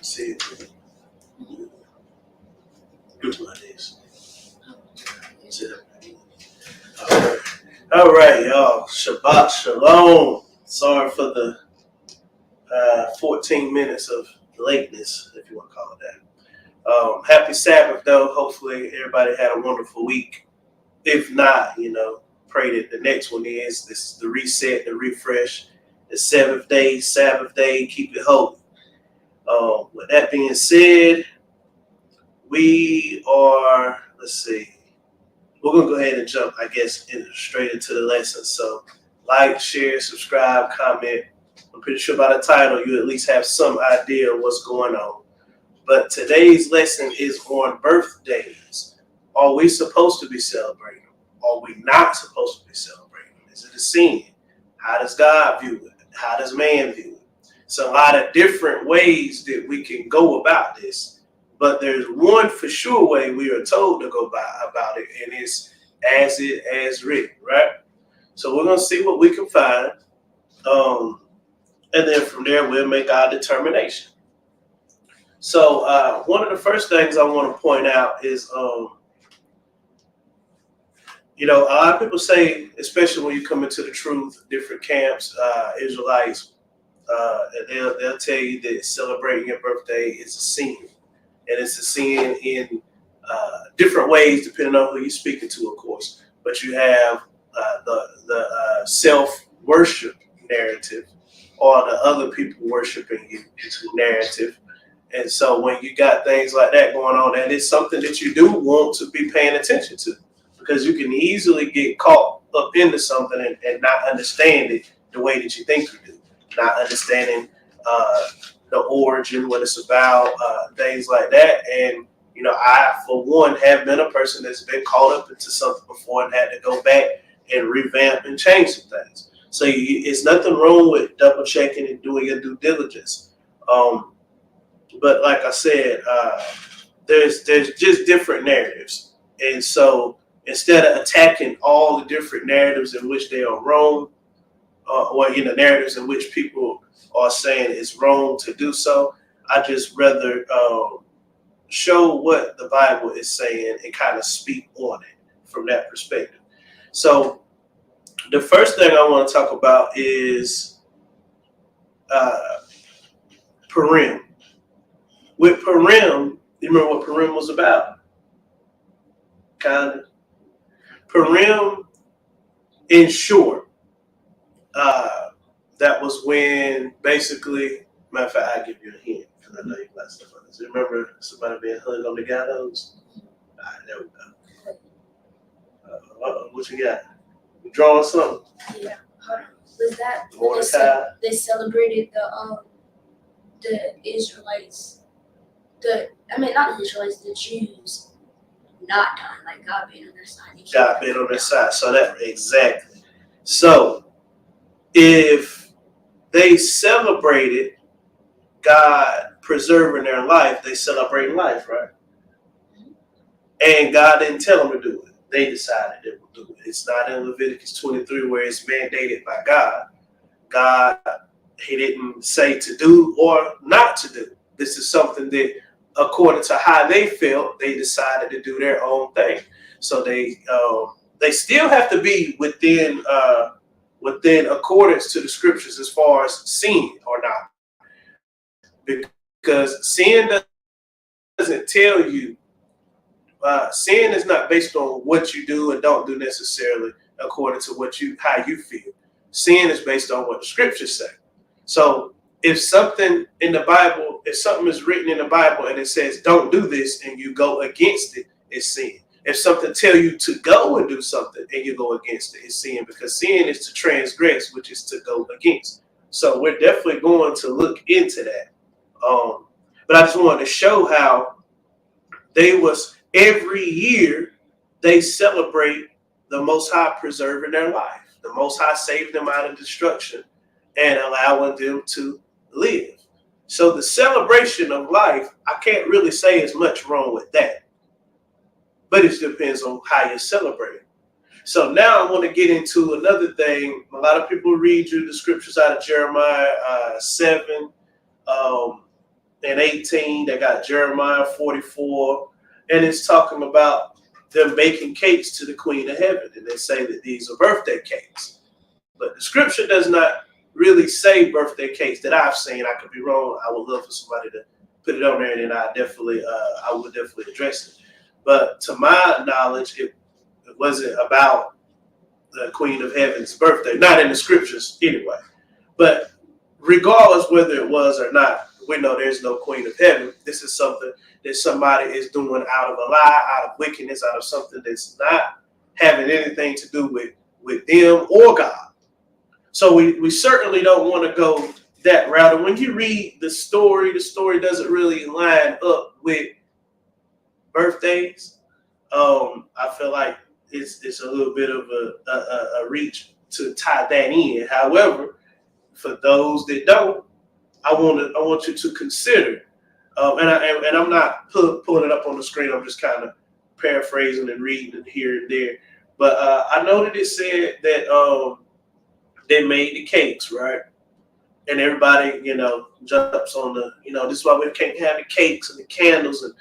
See it. Do like this. All right, y'all. Shabbat shalom. Sorry for the 14 minutes of lateness, if you want to call it that. Happy Sabbath, though. Hopefully, everybody had a wonderful week. If not, pray that the next one is. This is the reset, the refresh, the seventh day, Sabbath day. Keep it holy. With that being said, we are, let's see. We're going to go ahead and jump, I guess, straight into the lesson. So, like, share, subscribe, comment. I'm pretty sure by the title, you at least have some idea of what's going on. But today's lesson is on birthdays. Are we supposed to be celebrating them? Are we not supposed to be celebrating them? Is it a sin? How does God view it? How does man view it? So a lot of different ways that we can go about this. But there's one for sure way we are told to go about it, and it's as written, right? So we're going to see what we can find. And then from there, we'll make our determination. So one of the first things I want to point out is, a lot of people say, especially when you come into the truth, different camps, Israelites, and they'll tell you that celebrating your birthday is a sin. And it's a sin in different ways, depending on who you're speaking to, of course. But you have the self-worship narrative, or the other people worshiping you narrative. And so when you got things like that going on, that is something that you do want to be paying attention to, because you can easily get caught up into something and not understand it the way that you think you do, not understanding the origin, what it's about, things like that. And, I, for one, have been a person that's been caught up into something before and had to go back and revamp and change some things. So it's nothing wrong with double checking and doing your due diligence. But like I said, there's just different narratives. And so instead of attacking all the different narratives in which they are wrong, or narratives in which people are saying it's wrong to do so, I just rather show what the Bible is saying and kind of speak on it from that perspective. So the first thing I want to talk about is Purim. With Purim, you remember what Purim was about? Kind of. Purim, in short, that was when basically, matter of fact, I'll give you a hint because I know you got stuff on this. Remember somebody being hung on the gallows? All right, there we go. What you got? You drawing something? Yeah. Was that Mordecai? They celebrated the Israelites, not the Israelites, the Jews not dying, like God being on their side. God being on their side. So that exactly. So if they celebrated God preserving their life, they celebrate life, right? And God didn't tell them to do it. They decided they would do it. It's not in Leviticus 23 where it's mandated by God. God, he didn't say to do or not to do. This is something that, according to how they felt, they decided to do their own thing. So they still have to be within accordance to the scriptures as far as sin or not. Because sin doesn't tell you, sin is not based on what you do and don't do necessarily according to how you feel. Sin is based on what the scriptures say. So if something in the Bible, if something is written in the Bible and it says don't do this and you go against it, it's sin. If something tell you to go and do something and you go against it, it's sin, because sin is to transgress, which is to go against. So we're definitely going to look into that. But I just wanted to show how every year they celebrate the Most High preserving their life, the Most High saving them out of destruction and allowing them to live. So the celebration of life, I can't really say there's much wrong with that, but it depends on how you celebrate. So now I want to get into another thing. A lot of people read you the scriptures out of Jeremiah 7, and and 18. They got Jeremiah 44, and it's talking about them baking cakes to the Queen of Heaven, and they say that these are birthday cakes. But the scripture does not really say birthday cakes that I've seen. I could be wrong. I would love for somebody to put it on there, and then I would definitely address it. But to my knowledge, it wasn't about the Queen of Heaven's birthday, not in the scriptures anyway. But regardless whether it was or not, we know there's no Queen of Heaven. This is something that somebody is doing out of a lie, out of wickedness, out of something that's not having anything to do with them or God. So we certainly don't want to go that route. And when you read the story doesn't really line up with birthdays. I feel like it's a little bit of a reach to tie that in. However, for those that don't, I want you to consider, and I'm not pulling it up on the screen. I'm just kind of paraphrasing and reading it here and there. But I know that it said that they made the cakes, right? And everybody, jumps on this is why we can't have the cakes and the candles and,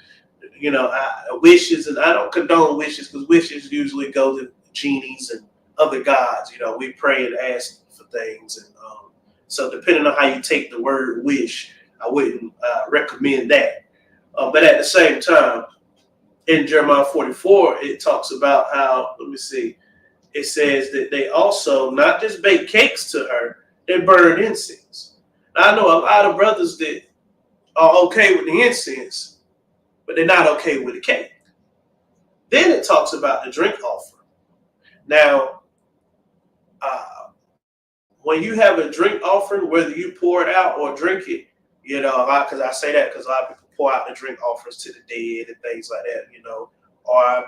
wishes. And I don't condone wishes because wishes usually go to genies and other gods. We pray and ask for things. And so depending on how you take the word wish, I wouldn't recommend that. But at the same time, in Jeremiah 44, it talks about how, it says that they also not just bake cakes to her, they burn incense. Now, I know a lot of brothers that are okay with the incense, but they're not okay with the cake. Then it talks about the drink offering. Now, when you have a drink offering, whether you pour it out or drink it, a lot, because I say that because a lot of people pour out the drink offerings to the dead and things like that,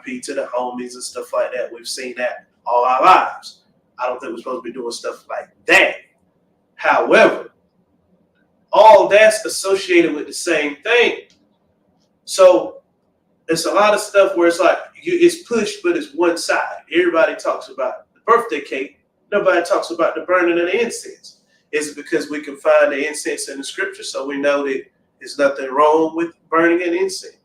RIP to the homies and stuff like that. We've seen that all our lives. I don't think we're supposed to be doing stuff like that. However, all that's associated with the same thing. So it's a lot of stuff where it's like it's pushed, but it's one side. Everybody talks about the birthday cake. Nobody talks about the burning of the incense. Is it because we can find the incense in the scripture, so we know that there's nothing wrong with burning an incense?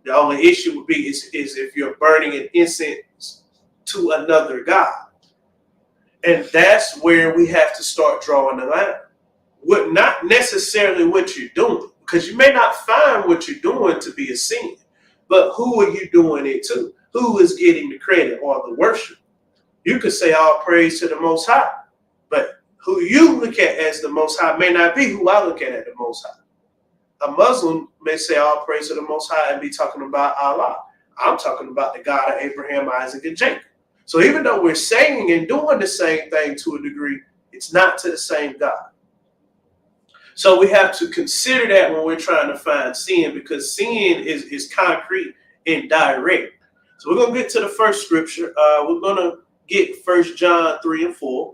The only issue would be is if you're burning an incense to another God. And that's where we have to start drawing the line. Not necessarily what you're doing, because you may not find what you're doing to be a sin, but who are you doing it to? Who is getting the credit or the worship? You could say all praise to the Most High, but who you look at as the Most High may not be who I look at the Most High. A Muslim may say all praise to the Most High and be talking about Allah. I'm talking about the God of Abraham, Isaac, and Jacob. So even though we're saying and doing the same thing to a degree, it's not to the same God. So we have to consider that when we're trying to find sin, because sin is concrete and direct. So we're going to get to the first scripture. We're going to get 1 John 3 and 4.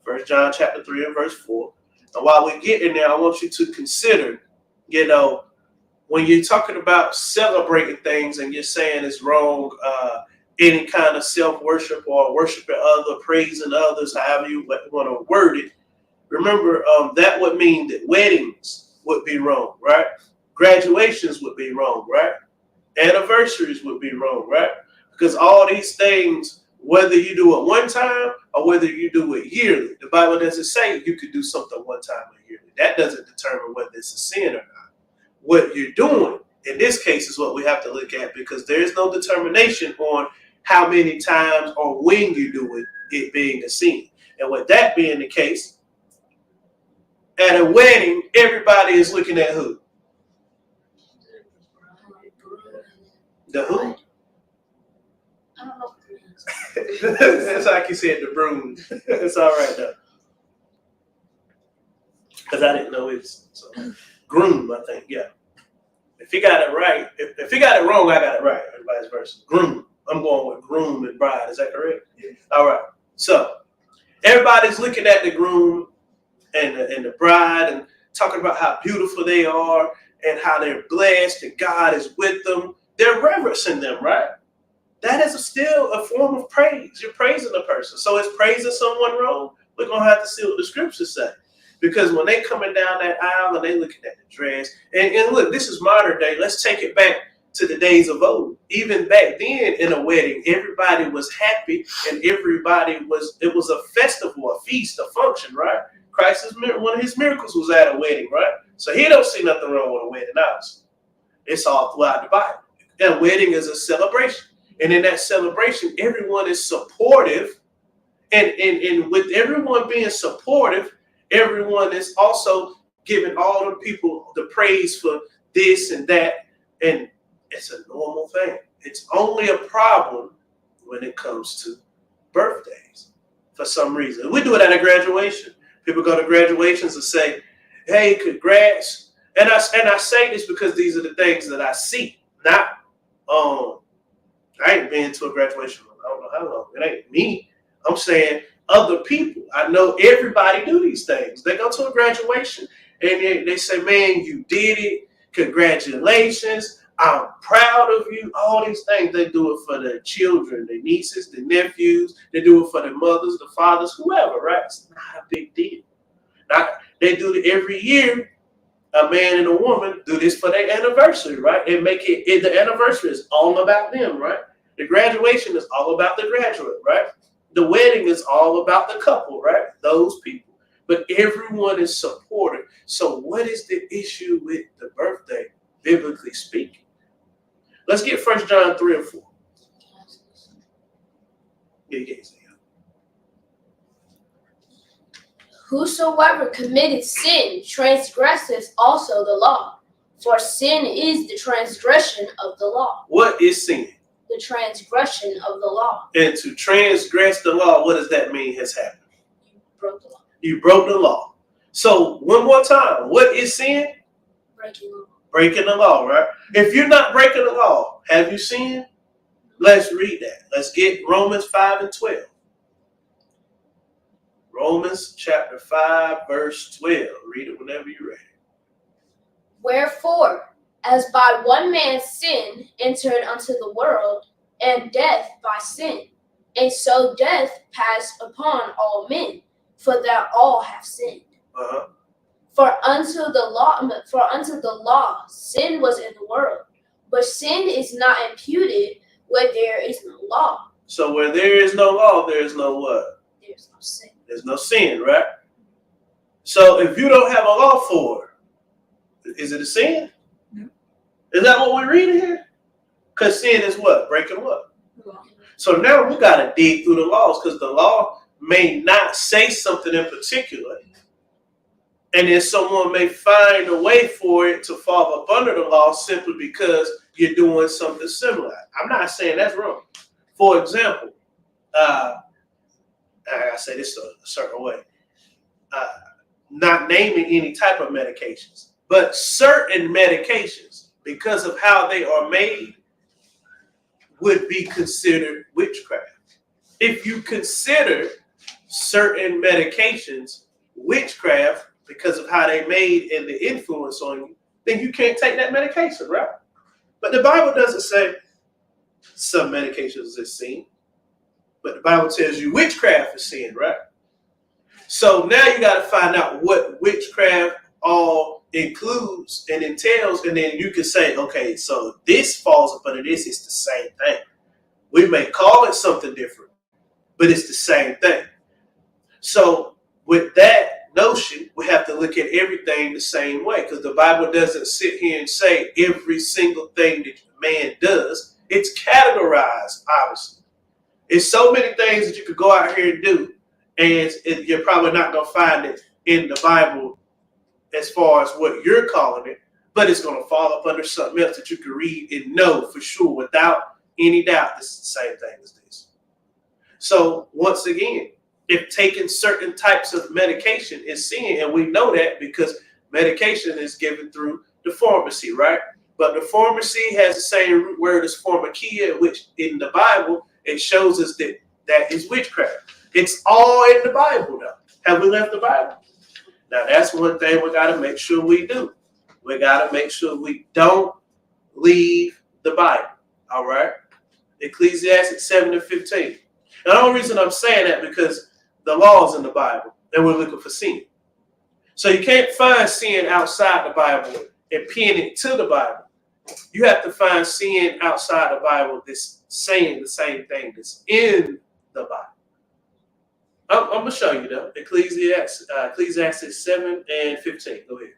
1 John chapter 3 and verse 4. And while we get in there, I want you to consider, when you're talking about celebrating things and you're saying it's wrong, any kind of self-worship or worshiping other, praising others, however you want to word it, remember that would mean that weddings would be wrong, right? Graduations would be wrong, right? Anniversaries would be wrong, right? Because all these things, whether you do it one time or whether you do it yearly, the Bible doesn't say you could do something one time or yearly. That doesn't determine whether it's a sin or not. What you're doing in this case is what we have to look at, because there is no determination on how many times or when you do it being a sin. And with that being the case, at a wedding, everybody is looking at who? The who? I don't know what it is. That's like you said, the broom. It's all right though. Because I didn't know it's so. Groom, I think, yeah. If he got it right, if he got it wrong, I got it right, and vice versa. Groom. I'm going with groom and bride. Is that correct? Yeah. All right. So everybody's looking at the groom and the bride and talking about how beautiful they are and how they're blessed and God is with them. They're reverencing them, right? That is still a form of praise. You're praising a person. So is praising someone wrong? We're going to have to see what the scriptures say. Because when they coming down that aisle and they looking at the dress, and look, this is modern day. Let's take it back to the days of old. Even back then in a wedding, everybody was happy and it was a festival, a feast, a function, right? One of his miracles was at a wedding, right? So he don't see nothing wrong with a wedding, obviously. It's all throughout the Bible. A wedding is a celebration. And in that celebration, everyone is supportive. And with everyone being supportive, everyone is also giving all the people the praise for this and that. And it's a normal thing. It's only a problem when it comes to birthdays for some reason. We do it at a graduation. People go to graduations and say, hey, congrats. And I say this because these are the things that I see. Not, I ain't been to a graduation. I don't know how long. It ain't me. I'm saying other people. I know everybody do these things. They go to a graduation and they say, man, you did it. Congratulations. I'm proud of you. All these things. They do it for their children, their nieces, their nephews. They do it for their mothers, the fathers, whoever, right? It's not a big deal. They do it every year. A man and a woman do this for their anniversary, right? And make it the anniversary is all about them, right? The graduation is all about the graduate, right? The wedding is all about the couple, right? Those people. But everyone is supported. So what is the issue with the birthday, biblically speaking? Let's get 1 John 3 and 4. Yes. Whosoever committed sin transgresseth also the law, for sin is the transgression of the law. What is sin? The transgression of the law. And to transgress the law, what does that mean has happened? You broke the law. You broke the law. So one more time, what is sin? Breaking the law. Breaking the law, right? If you're not breaking the law, have you sinned? Let's read that. Let's get Romans 5 and 12. Romans chapter 5, verse 12. Read it whenever you're ready. Wherefore, as by one man's sin entered unto the world, and death by sin, and so death passed upon all men, for that all have sinned. For unto the law sin was in the world, but sin is not imputed where there is no law. So where there is no law, there is no what? There's no sin. There's no sin, right? So if you don't have a law for it, is it a sin? No. Is that what we're reading here? Because sin is what? Breaking what? Law. So now we got to dig through the laws, because the law may not say something in particular. And then someone may find a way for it to fall up under the law simply because you're doing something similar. I'm not saying that's wrong. For example, I say this a certain way, not naming any type of medications, but certain medications, because of how they are made, would be considered witchcraft. If you consider certain medications witchcraft because of how they made and the influence on you, then you can't take that medication, right? But the Bible doesn't say some medications is sin. But the Bible tells you witchcraft is sin, right? So now you got to find out what witchcraft all includes and entails, and then you can say, okay, so this falls up under this. It's the same thing. We may call it something different, but it's the same thing. So with that notion, we have to look at everything the same way, because the Bible doesn't sit here and say every single thing that man does. It's categorized, obviously. It's so many things that you could go out here and do, and you're probably not going to find it in the Bible as far as what you're calling it, but it's going to fall up under something else that you can read and know for sure without any doubt this is the same thing as this. So once again, if taking certain types of medication is sin, and we know that because medication is given through the pharmacy, right? But the pharmacy has the same root word as pharmakia, which in the Bible, it shows us that that is witchcraft. It's all in the Bible now. Have we left the Bible? Now, that's one thing we got to make sure we do. We got to make sure we don't leave the Bible. All right? Ecclesiastes 7 and 15. And the only reason I'm saying that because the law is in the Bible and we're looking for sin. So you can't find sin outside the Bible and pin it to the Bible. You have to find sin outside the Bible that's saying the same thing that's in the Bible. I'm going to show you though. Ecclesiastes 7:15. Go ahead.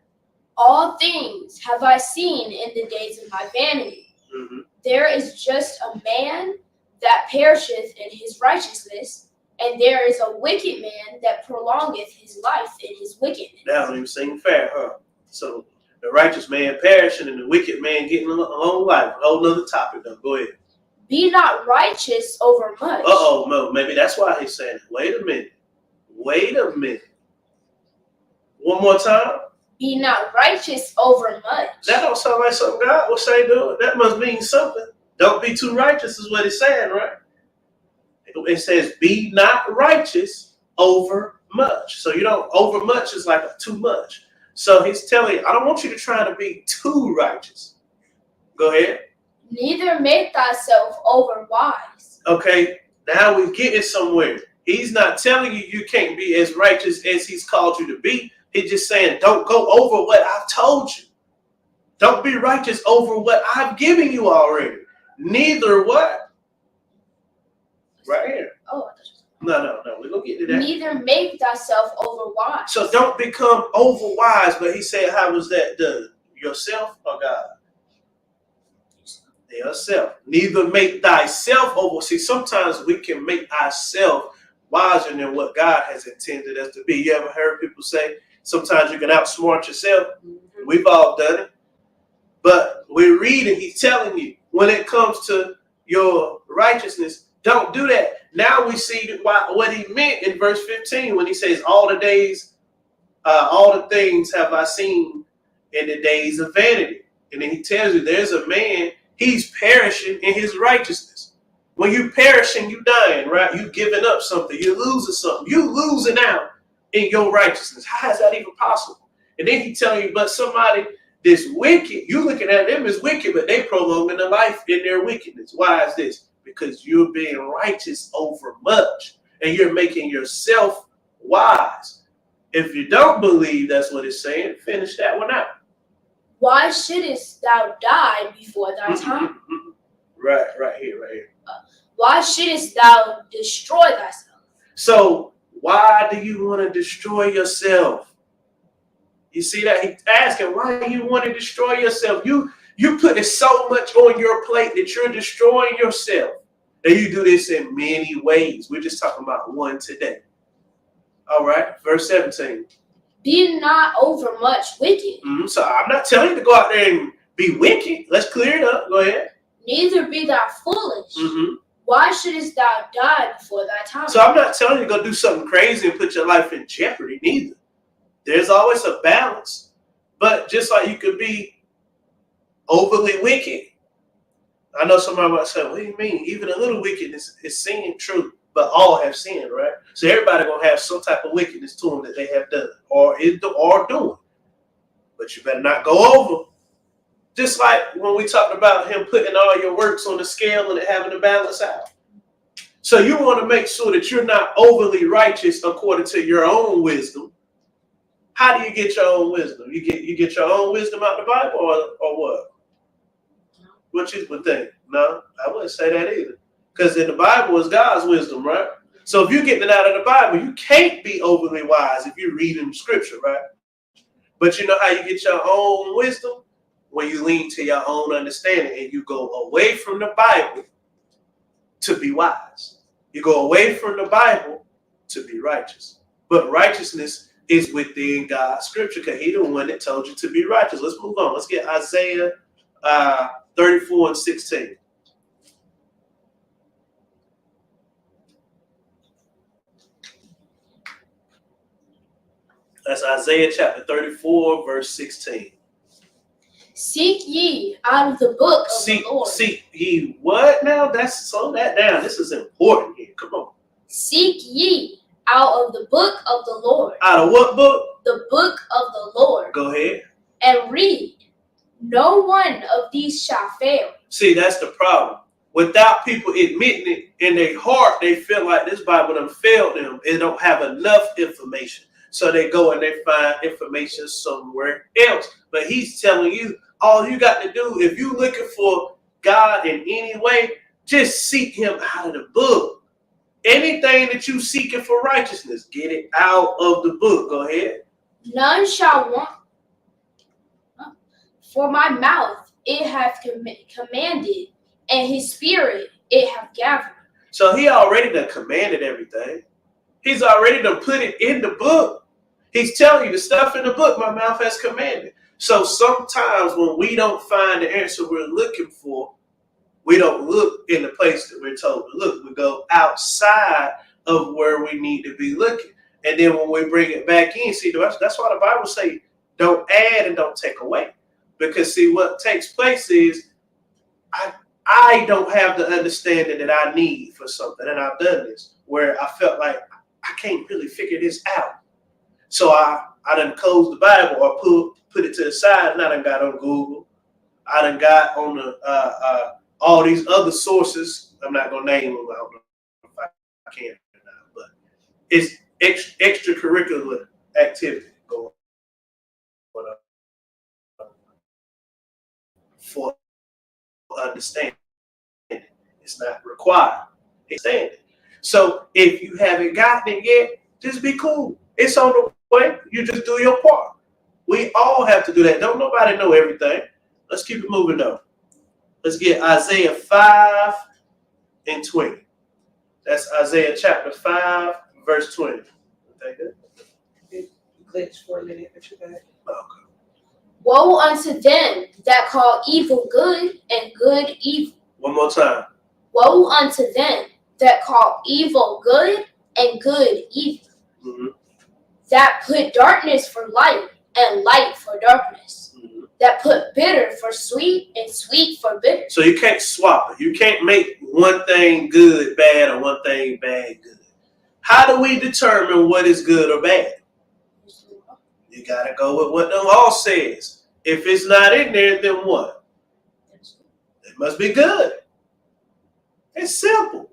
All things have I seen in the days of my vanity. Mm-hmm. There is just a man that perisheth in his righteousness, and there is a wicked man that prolongeth his life in his wickedness. That don't even seem fair, huh? So the righteous man perishing and the wicked man getting a long life. A whole nother topic though. Go ahead. Be not righteous over much. No, maybe that's why he's saying, wait a minute. One more time. Be not righteous over much. That don't sound like something God would say, dude. That must mean something. Don't be too righteous is what it's saying, right? It says, be not righteous over much. So you don't, over much is like too much. So he's telling you, I don't want you to try to be too righteous. Go ahead. Neither make thyself over wise. Okay, now we're getting somewhere. He's not telling you you can't be as righteous as he's called you to be. He's just saying, don't go over what I've told you. Don't be righteous over what I've given you already. Neither what? Right here. Oh, No. We're going to get to that. neither make thyself over wise. So don't become over wise. But he said, how was that done? Yourself or God? Yourself. Neither make thyself over. See, sometimes we can make ourselves wiser than what God has intended us to be. You ever heard people say, sometimes you can outsmart yourself? Mm-hmm. We've all done it. But we're reading, he's telling you, when it comes to your righteousness, don't do that. Now we see what he meant in verse 15 when he says, all the things have I seen in the days of vanity. And then he tells you there's a man, he's perishing in his righteousness. When you perishing, you dying, right? You giving up something, you losing something, you losing out in your righteousness. How is that even possible? And then he telling you, but somebody that's wicked, you looking at them as wicked, but they prolonging the life in their wickedness. Why is this? Because you're being righteous over much and you're making yourself wise. If you don't believe that's what it's saying, finish that one out. Why shouldest thou die before thy time? Right here. Why shouldest thou destroy thyself? So why do you want to destroy yourself? You see that? He's asking, why do you want to destroy yourself? You putting so much on your plate that you're destroying yourself. And you do this in many ways. We're just talking about one today. All right, verse 17. Be not overmuch wicked. So I'm not telling you to go out there and be wicked. Let's clear it up. Go ahead. Neither be thou foolish. Why shouldest thou die before thy time? So I'm not telling you to go do something crazy and put your life in jeopardy, neither. There's always a balance. But just like you could be overly wicked. I know somebody might say, what do you mean? Even a little wickedness is sin, true. But all have sinned, right? So everybody going to have some type of wickedness to them that they have done or doing. But you better not go over. Just like when we talked about him putting all your works on the scale and having to balance out. So you want to make sure that you're not overly righteous according to your own wisdom. How do you get your own wisdom? You get your own wisdom out of the Bible or what? What you would think? No, I wouldn't say that either. Because in the Bible is God's wisdom, right? So if you're getting it out of the Bible, you can't be overly wise if you're reading scripture, right? But you know how you get your own wisdom? When you lean to your own understanding and you go away from the Bible to be wise. You go away from the Bible to be righteous. But righteousness is within God's scripture because he's the one that told you to be righteous. Let's move on. Let's get Isaiah 34:16. That's Isaiah chapter 34, verse 16. Seek ye out of the book of the Lord. Seek ye what now? Slow that down. This is important here. Come on. Seek ye out of the book of the Lord. Out of what book? The book of the Lord. Go ahead. And read. No one of these shall fail. See, that's the problem. Without people admitting it in their heart, they feel like this Bible done failed them. It don't have enough information. So they go and they find information somewhere else. But he's telling you, all you got to do, if you're looking for God in any way, just seek him out of the book. Anything that you seeking for righteousness, get it out of the book. Go ahead. None shall want. For my mouth it hath commanded, and his spirit it hath gathered. So he already done commanded everything. He's already done put it in the book. He's telling you the stuff in the book my mouth has commanded. So sometimes when we don't find the answer we're looking for, we don't look in the place that we're told to look. We go outside of where we need to be looking. And then when we bring it back in, see, that's why the Bible says don't add and don't take away. Because see, what takes place is I don't have the understanding that I need for something. And I've done this where I felt like I can't really figure this out. So I done closed the Bible or put it to the side, and I done got on Google. I done got on the all these other sources. I'm not gonna name them. I don't know if I can now, but it's extracurricular activity going on for understanding. It's not required. It's standing. So if you haven't gotten it yet, just be cool. It's on the way. You just do your part. We all have to do that. Don't nobody know everything. Let's keep it moving though. Let's get Isaiah 5 and 20. That's Isaiah chapter 5, verse 20. Take that. It glitched for a minute, but you got it. Okay. Woe unto them that call evil good and good evil. One more time. Woe unto them that call evil good and good evil. Mm-hmm. That put darkness for light and light for darkness. Mm-hmm. That put bitter for sweet and sweet for bitter. So you can't swap it. You can't make one thing good bad or one thing bad good. How do we determine what is good or bad? You got to go with what the law says. If it's not in there, then what? It must be good. It's simple.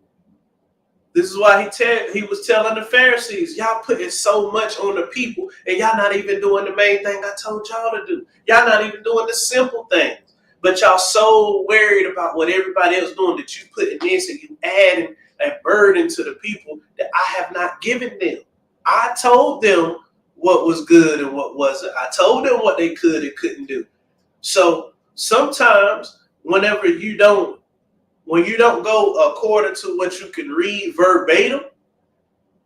This is why he was telling the Pharisees, y'all putting so much on the people and y'all not even doing the main thing I told y'all to do. Y'all not even doing the simple things. But y'all so worried about what everybody else doing that you putting this and you adding a burden to the people that I have not given them. I told them what was good and what wasn't. I told them what they could and couldn't do. So sometimes when you don't go according to what you can read verbatim,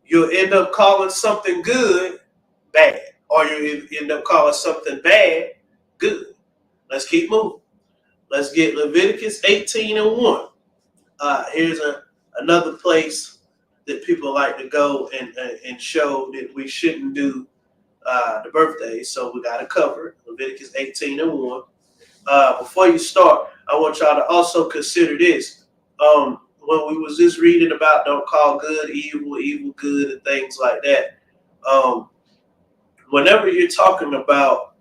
you'll end up calling something good bad, or you end up calling something bad good. Let's keep moving. Let's get Leviticus 18 and 1. Here's another place that people like to go and show that we shouldn't do the birthdays, so we got to cover it. Leviticus 18 and 1. Before you start, I want y'all to also consider this. When we was just reading about don't call good evil, evil good, and things like that, whenever you're talking about,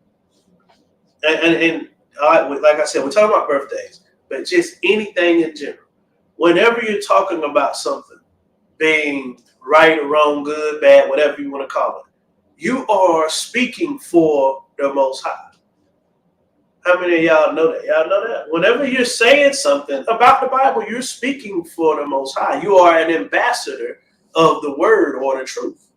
and like I said, we're talking about birthdays, but just anything in general. Whenever you're talking about something being right or wrong, good, bad, whatever you want to call it, you are speaking for the Most High. How many of y'all know that? Y'all know that? Whenever you're saying something about the Bible, you're speaking for the Most High. You are an ambassador of the word or the truth.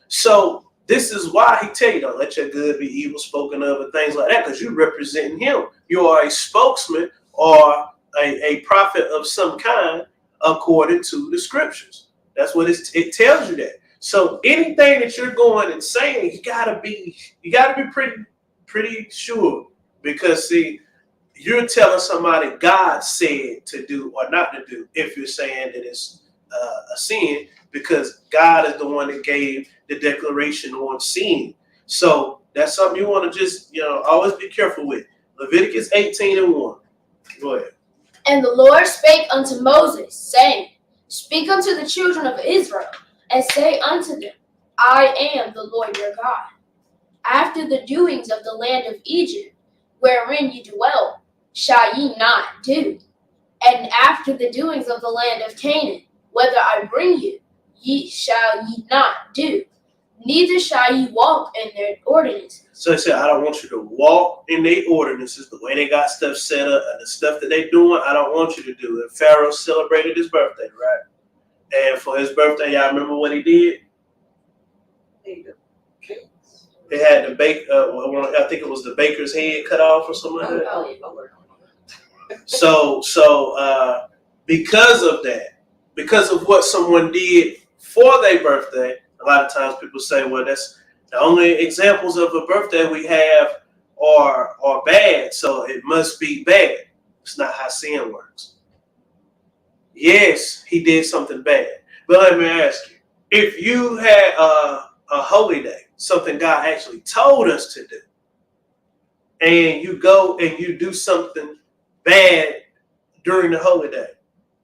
So this is why he tell you, don't let your good be evil spoken of and things like that, because you're representing him. You are a spokesman or a prophet of some kind according to the scriptures. That's what it tells you that. So anything that you're going and saying, you gotta be pretty sure. Because, see, you're telling somebody God said to do or not to do if you're saying that it's a sin, because God is the one that gave the declaration on sin. So that's something you want to just, always be careful with. Leviticus 18 and 1. Go ahead. And the Lord spake unto Moses, saying, Speak unto the children of Israel, and say unto them, I am the Lord your God. After the doings of the land of Egypt, wherein ye dwell, shall ye not do. And after the doings of the land of Canaan, whither I bring you, shall ye not do. neither shall you walk in their ordinances. So he said, I don't want you to walk in their ordinances, the way they got stuff set up and the stuff that they doing, I don't want you to do it. Pharaoh celebrated his birthday, right? And for his birthday, y'all remember what he did? They had the I think it was the baker's head cut off or something like that. So because of that, because of what someone did for their birthday, a lot of times people say, well, that's the only examples of a birthday we have are bad, so it must be bad. It's not how sin works. Yes, he did something bad. But let me ask you, if you had a holy day, something God actually told us to do, and you go and you do something bad during the holy day,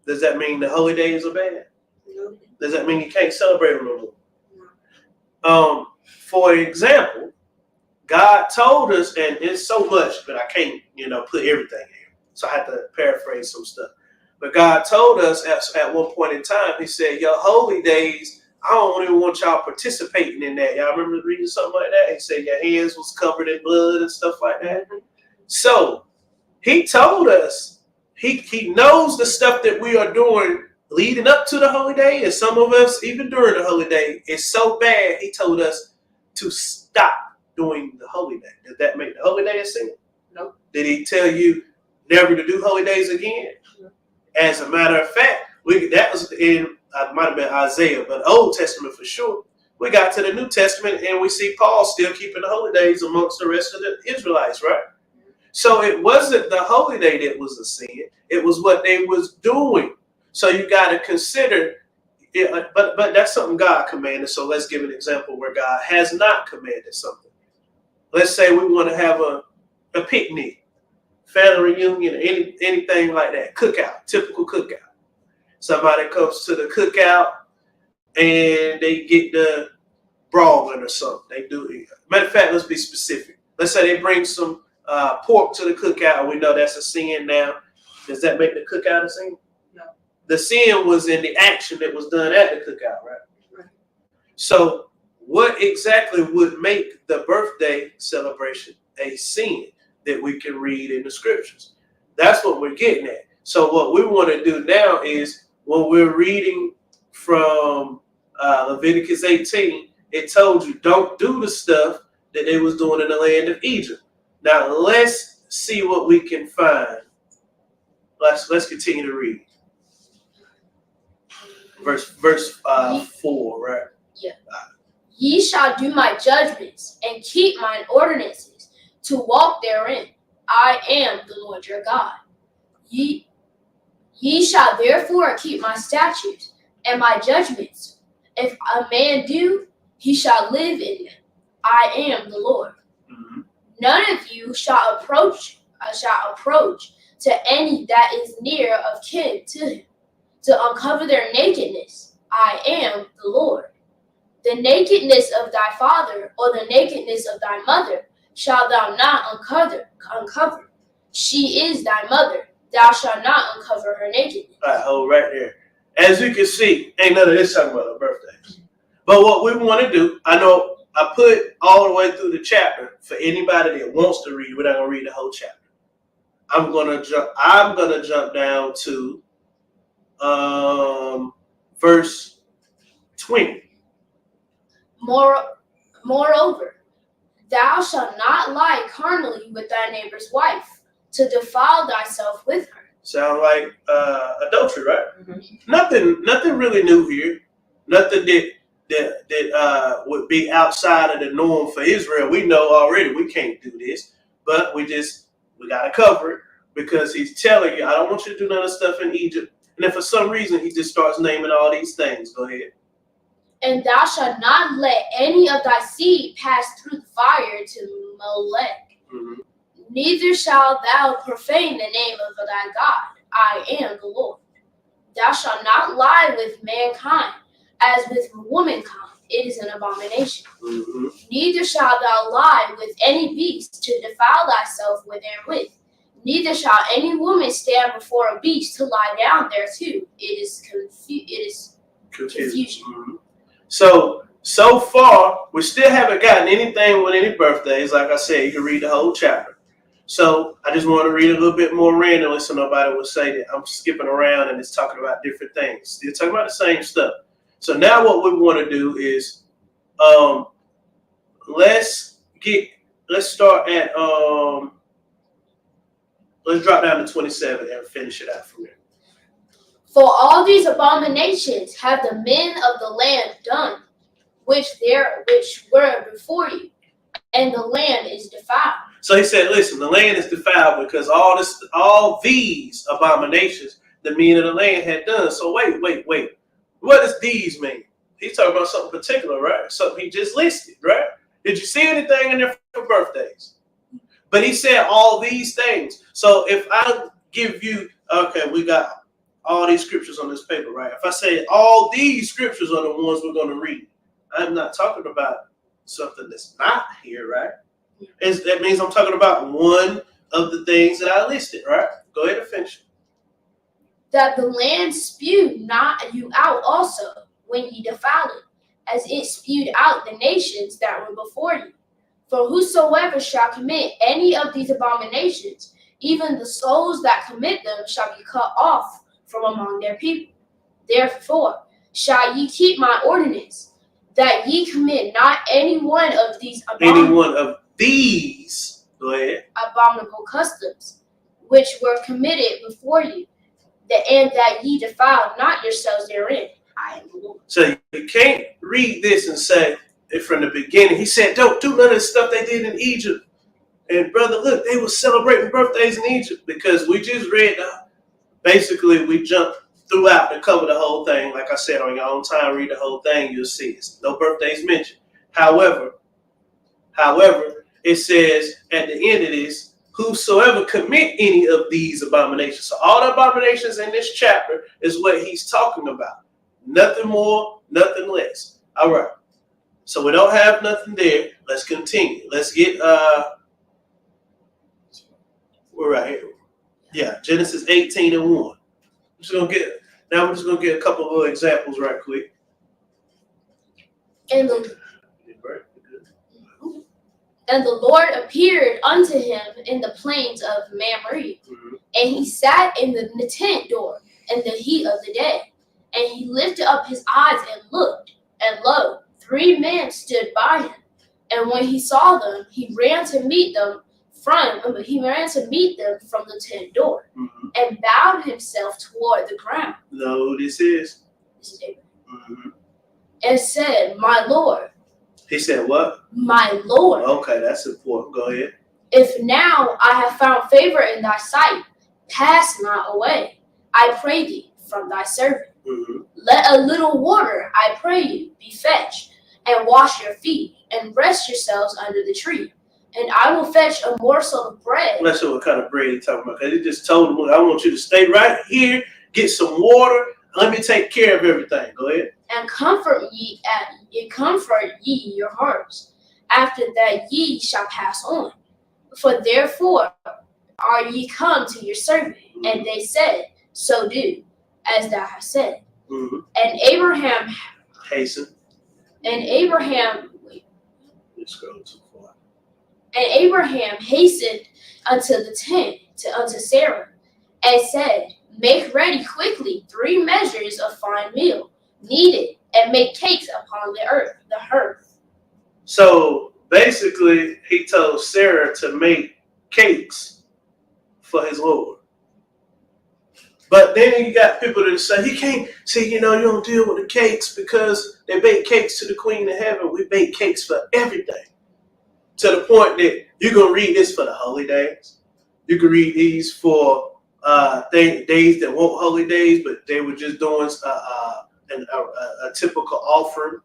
does that mean the holy days are bad? No. Does that mean you can't celebrate them no more? For example, God told us, and it's so much, but I can't, put everything in. So I have to paraphrase some stuff. But God told us at one point in time, he said, your holy days, I don't even want y'all participating in that. Y'all remember reading something like that? He said your hands was covered in blood and stuff like that. So he told us, he knows the stuff that we are doing leading up to the holy day, and some of us even during the holy day, is so bad, he told us to stop doing the holy day. Did that make the holy day a sin? No. Did he tell you never to do holy days again? No. As a matter of fact, that was in, it might have been Isaiah, but Old Testament for sure. We got to the New Testament and we see Paul still keeping the holy days amongst the rest of the Israelites, right? So it wasn't the holy day that was a sin. It was what they was doing. So you got to consider it, but that's something God commanded. So let's give an example where God has not commanded something. Let's say we want to have a picnic, family reunion, anything like that, cookout, typical cookout. Somebody comes to the cookout and they get the brawling or something. They do it. Matter of fact, let's be specific. Let's say they bring some pork to the cookout. We know that's a sin now. Does that make the cookout a sin? No. The sin was in the action that was done at the cookout, right? Right. So what exactly would make the birthday celebration a sin that we can read in the scriptures? That's what we're getting at. So what we want to do now is, when we're reading from Leviticus 18, it told you don't do the stuff that they was doing in the land of Egypt. Now let's see what we can find. Let's continue to read. Verse 4, right? Yeah. Ye shall do my judgments and keep mine ordinances to walk therein. I am the Lord your God. Ye shall therefore keep my statutes and my judgments. If a man do, he shall live in them. I am the Lord. Mm-hmm. None of you shall approach to any that is near of kin to him, to uncover their nakedness. I am the Lord. The nakedness of thy father or the nakedness of thy mother shalt thou not uncover. She is thy mother. Thou shalt not uncover her nakedness. All right, hold right there. As you can see, ain't none of this talking about our birthdays. But what we want to do, I know I put all the way through the chapter for anybody that wants to read. We're not gonna read the whole chapter. I'm gonna jump down to verse 20. Moreover, thou shalt not lie carnally with thy neighbor's wife, to defile thyself with her. Sound like adultery, right? Mm-hmm. Nothing really new here. Nothing that would be outside of the norm for Israel. We know already we can't do this, but we gotta cover it because he's telling you, I don't want you to do none of the stuff in Egypt. And if for some reason he just starts naming all these things, go ahead. And thou shalt not let any of thy seed pass through the fire to Molech. Mm-hmm. Neither shalt thou profane the name of thy God. I am the Lord. Thou shalt not lie with mankind, as with womankind. It is an abomination. Mm-hmm. Neither shalt thou lie with any beast to defile thyself with therewith. Neither shall any woman stand before a beast to lie down thereto. It is confusion. Mm-hmm. So So far, we still haven't gotten anything with any birthdays. Like I said, you can read the whole chapter. So I just want to read a little bit more randomly so nobody will say that I'm skipping around and it's talking about different things. Still talking about the same stuff. So now what we want to do is let's start at let's drop down to 27 and finish it out from there. For all these abominations have the men of the land done, which were before you, and the land is defiled. So he said, listen, the land is defiled because all these abominations the men of the land had done. So wait. What does these mean? He's talking about something particular, right? Something he just listed, right? Did you see anything in there for birthdays? But he said all these things. So if I give you, okay, we got all these scriptures on this paper, right? If I say all these scriptures are the ones we're going to read, I'm not talking about something that's not here, right? That means I'm talking about one of the things that I listed, right? Go ahead and finish it. That the land spewed not you out also when ye defiled it, as it spewed out the nations that were before you. For whosoever shall commit any of these abominations, even the souls that commit them shall be cut off from among their people. Therefore shall ye keep my ordinance, that ye commit not any one of these Go ahead. abominable customs, which were committed before you, and that ye defile not yourselves therein. I am the Lord. So you can't read this and say it from the beginning. He said, don't do none of the stuff they did in Egypt. And brother, look, they were celebrating birthdays in Egypt because we just read, basically we jumped throughout to cover the whole thing. Like I said, on your own time, read the whole thing, you'll see it's no birthdays mentioned. However, it says at the end of this, whosoever commit any of these abominations. So all the abominations in this chapter is what he's talking about. Nothing more, nothing less. All right. So we don't have nothing there. Let's continue. Let's get we're right here. Yeah, Genesis 18:1. We're just gonna get a couple of examples right quick. And the Lord appeared unto him in the plains of Mamre, and he sat in the tent door in the heat of the day. And he lifted up his eyes and looked, and lo, 3 men stood by him. And when he saw them, he ran to meet them from the tent door, and bowed himself toward the ground. No, this is Abraham. And said, My Lord. He said what? My Lord. Okay, that's important. Go ahead. If now I have found favor in thy sight, pass not away, I pray thee, from thy servant. Let a little water, I pray you, be fetched, and wash your feet, and rest yourselves under the tree. And I will fetch a morsel of bread. Let's see what kind of bread he's talking about. Because he just told him, I want you to stay right here, get some water, let me take care of everything. Go ahead. And comfort ye your hearts, after that ye shall pass on. For therefore are ye come to your servant. And they said, So do, as thou hast said. And Abraham hastened. And Abraham Scroll too far. And Abraham hastened unto the tent unto Sarah, and said, Make ready quickly 3 measures of fine meal, knead it, and make cakes upon the hearth. So basically, he told Sarah to make cakes for his Lord. But then you got people that say, you can't, see, you don't deal with the cakes because they bake cakes to the Queen of Heaven. We bake cakes for everything. To the point that you're going to read this for the holy days. You can read these for days that weren't holy days, but they were just doing a typical offering.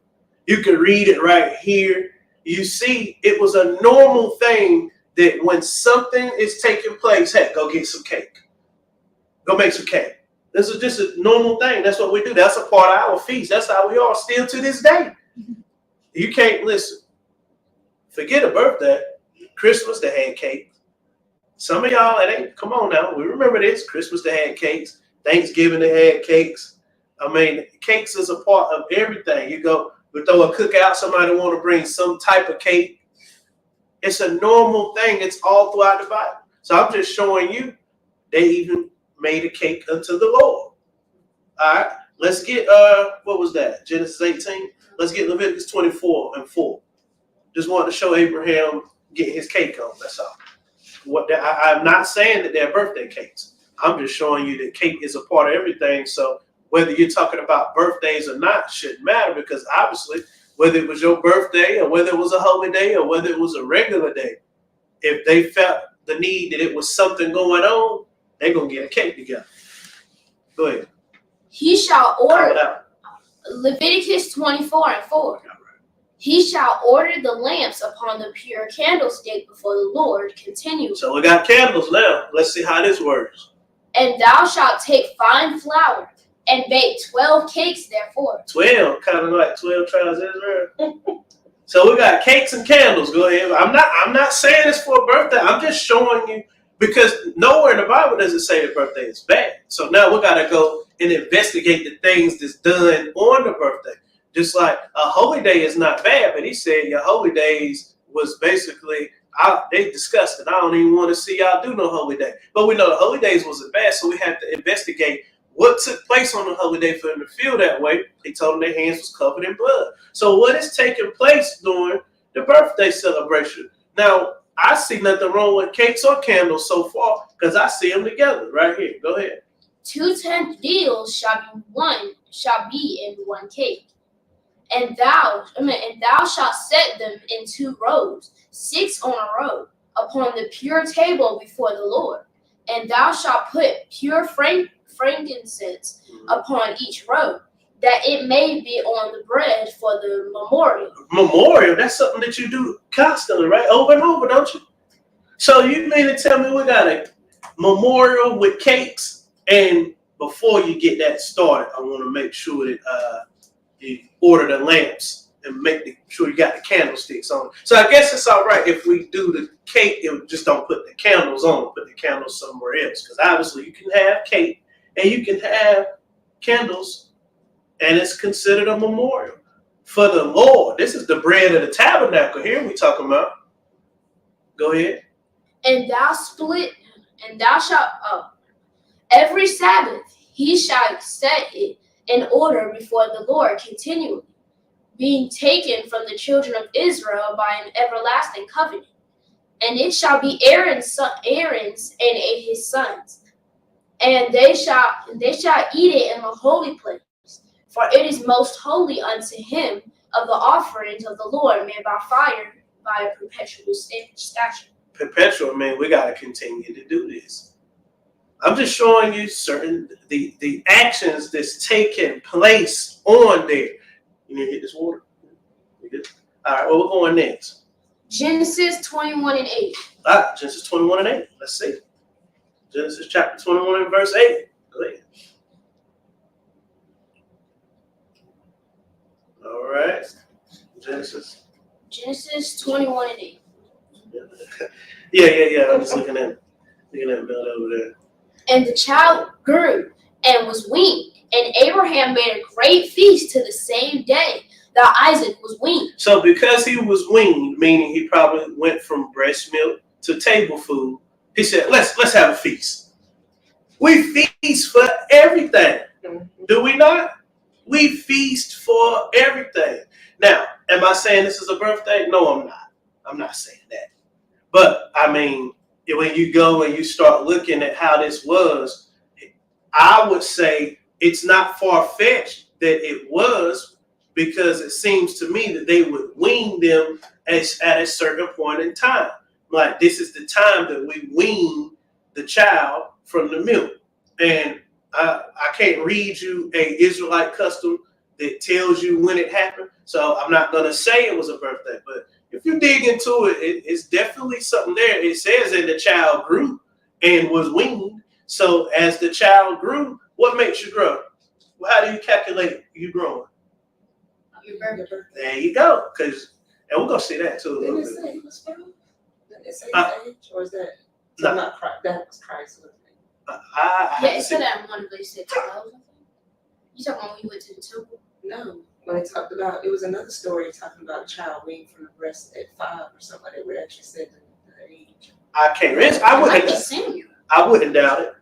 You can read it right here. You see, it was a normal thing that when something is taking place, hey, go get some cake. Go make some cake. This is just a normal thing. That's what we do. That's a part of our feast. That's how we are still to this day. You can't listen. Forget a birthday. Christmas, they had cake. Some of y'all, it ain't, come on now. We remember this. Christmas, they had cakes. Thanksgiving, they had cakes. I mean, cakes is a part of everything. You go We throw a cookout, somebody want to bring some type of cake. It's a normal thing. It's all throughout the Bible. So I'm just showing you they even made a cake unto the Lord. All right, let's get what was that? Genesis 18. Let's get Leviticus 24:4. Just wanted to show Abraham getting his cake on. That's all. I'm not saying that they're birthday cakes. I'm just showing you that cake is a part of everything. So whether you're talking about birthdays or not shouldn't matter, because obviously whether it was your birthday or whether it was a holy day or whether it was a regular day, if they felt the need that it was something going on, they're going to get a cake together. Go ahead. He shall Call order, it out. Leviticus 24:4. He shall order the lamps upon the pure candlestick before the Lord continually. So we got candles now. Let's see how this works. And thou shalt take fine flour and bake 12 cakes therefore. 12, kind of like 12 tribes of Israel. So we got cakes and candles. Go ahead. I'm not saying it's for a birthday. I'm just showing you, because nowhere in the Bible does it say the birthday is bad. So now we got to go and investigate the things that's done on the birthday. Just like a holy day is not bad, but he said your holy days was basically, they discussed it. I don't even want to see y'all do no holy day. But we know the holy days wasn't bad, so we have to investigate what took place on the holy day for them to feel that way. He told them their hands was covered in blood. So what is taking place during the birthday celebration? Now, I see nothing wrong with cakes or candles so far, because I see them together right here. Go ahead. 2 tenth deals shall be in one cake. And thou shalt set them in 2 rows, 6 on a row, upon the pure table before the Lord. And thou shalt put pure frankincense upon each row, that it may be on the bread for the memorial. Memorial, that's something that you do constantly, right? Over and over, don't you? So you mean to tell me we got a memorial with cakes, and before you get that started, I want to make sure that you order the lamps and make sure you got the candlesticks on. So I guess it's all right if we do the cake and just don't put the candles on, put the candles somewhere else. Because obviously you can have cake and you can have candles, and it's considered a memorial for the Lord. This is the bread of the tabernacle here we talking about. Go ahead. And thou shalt every Sabbath he shall set it in order before the Lord continually, being taken from the children of Israel by an everlasting covenant. And it shall be Aaron's and his sons, and they shall eat it in the holy place, for it is most holy unto him of the offerings of the Lord made by fire, by a perpetual statute. Perpetual, man, we got to continue to do this. I'm just showing you the actions that's taking place on there. You need to hit this water? You good? All right, where we're going next? Genesis 21:8. Genesis 21:8. Let's see. Genesis chapter 21 and verse 8. Go ahead. All right. Genesis 21:8. Yeah. I'm just looking at Bill over there. And the child grew and was weaned, and Abraham made a great feast to the same day that Isaac was weaned. So because he was weaned, meaning he probably went from breast milk to table food, he said, let's have a feast. We feast for everything. Do we not? We feast for everything. Now, am I saying this is a birthday? No, I'm not. I'm not saying that. But I mean, when you go and you start looking at how this was, I would say it's not far-fetched that it was, because it seems to me that they would wean them at a certain point in time. Like, this is the time that we wean the child from the milk. And I can't read you a Israelite custom that tells you when it happened. So I'm not going to say it was a birthday, but if you dig into it, it's definitely something there. It says that the child grew and was weaned. So as the child grew, what makes you grow? Well, how do you calculate you growing? Your birthday. There you go. And we're going to see that too. Didn't it say he was from? Didn't it say his age? Or is that? No. Not Christ. That was Christ. I Yeah, it said that in one place. It said 12. You talking about when you went to the temple? No. when they talked about, it was another story talking about a child weaned from the breast at 5 or something. They would actually said the age. I can't risk. It might be Samuel. I wouldn't doubt it.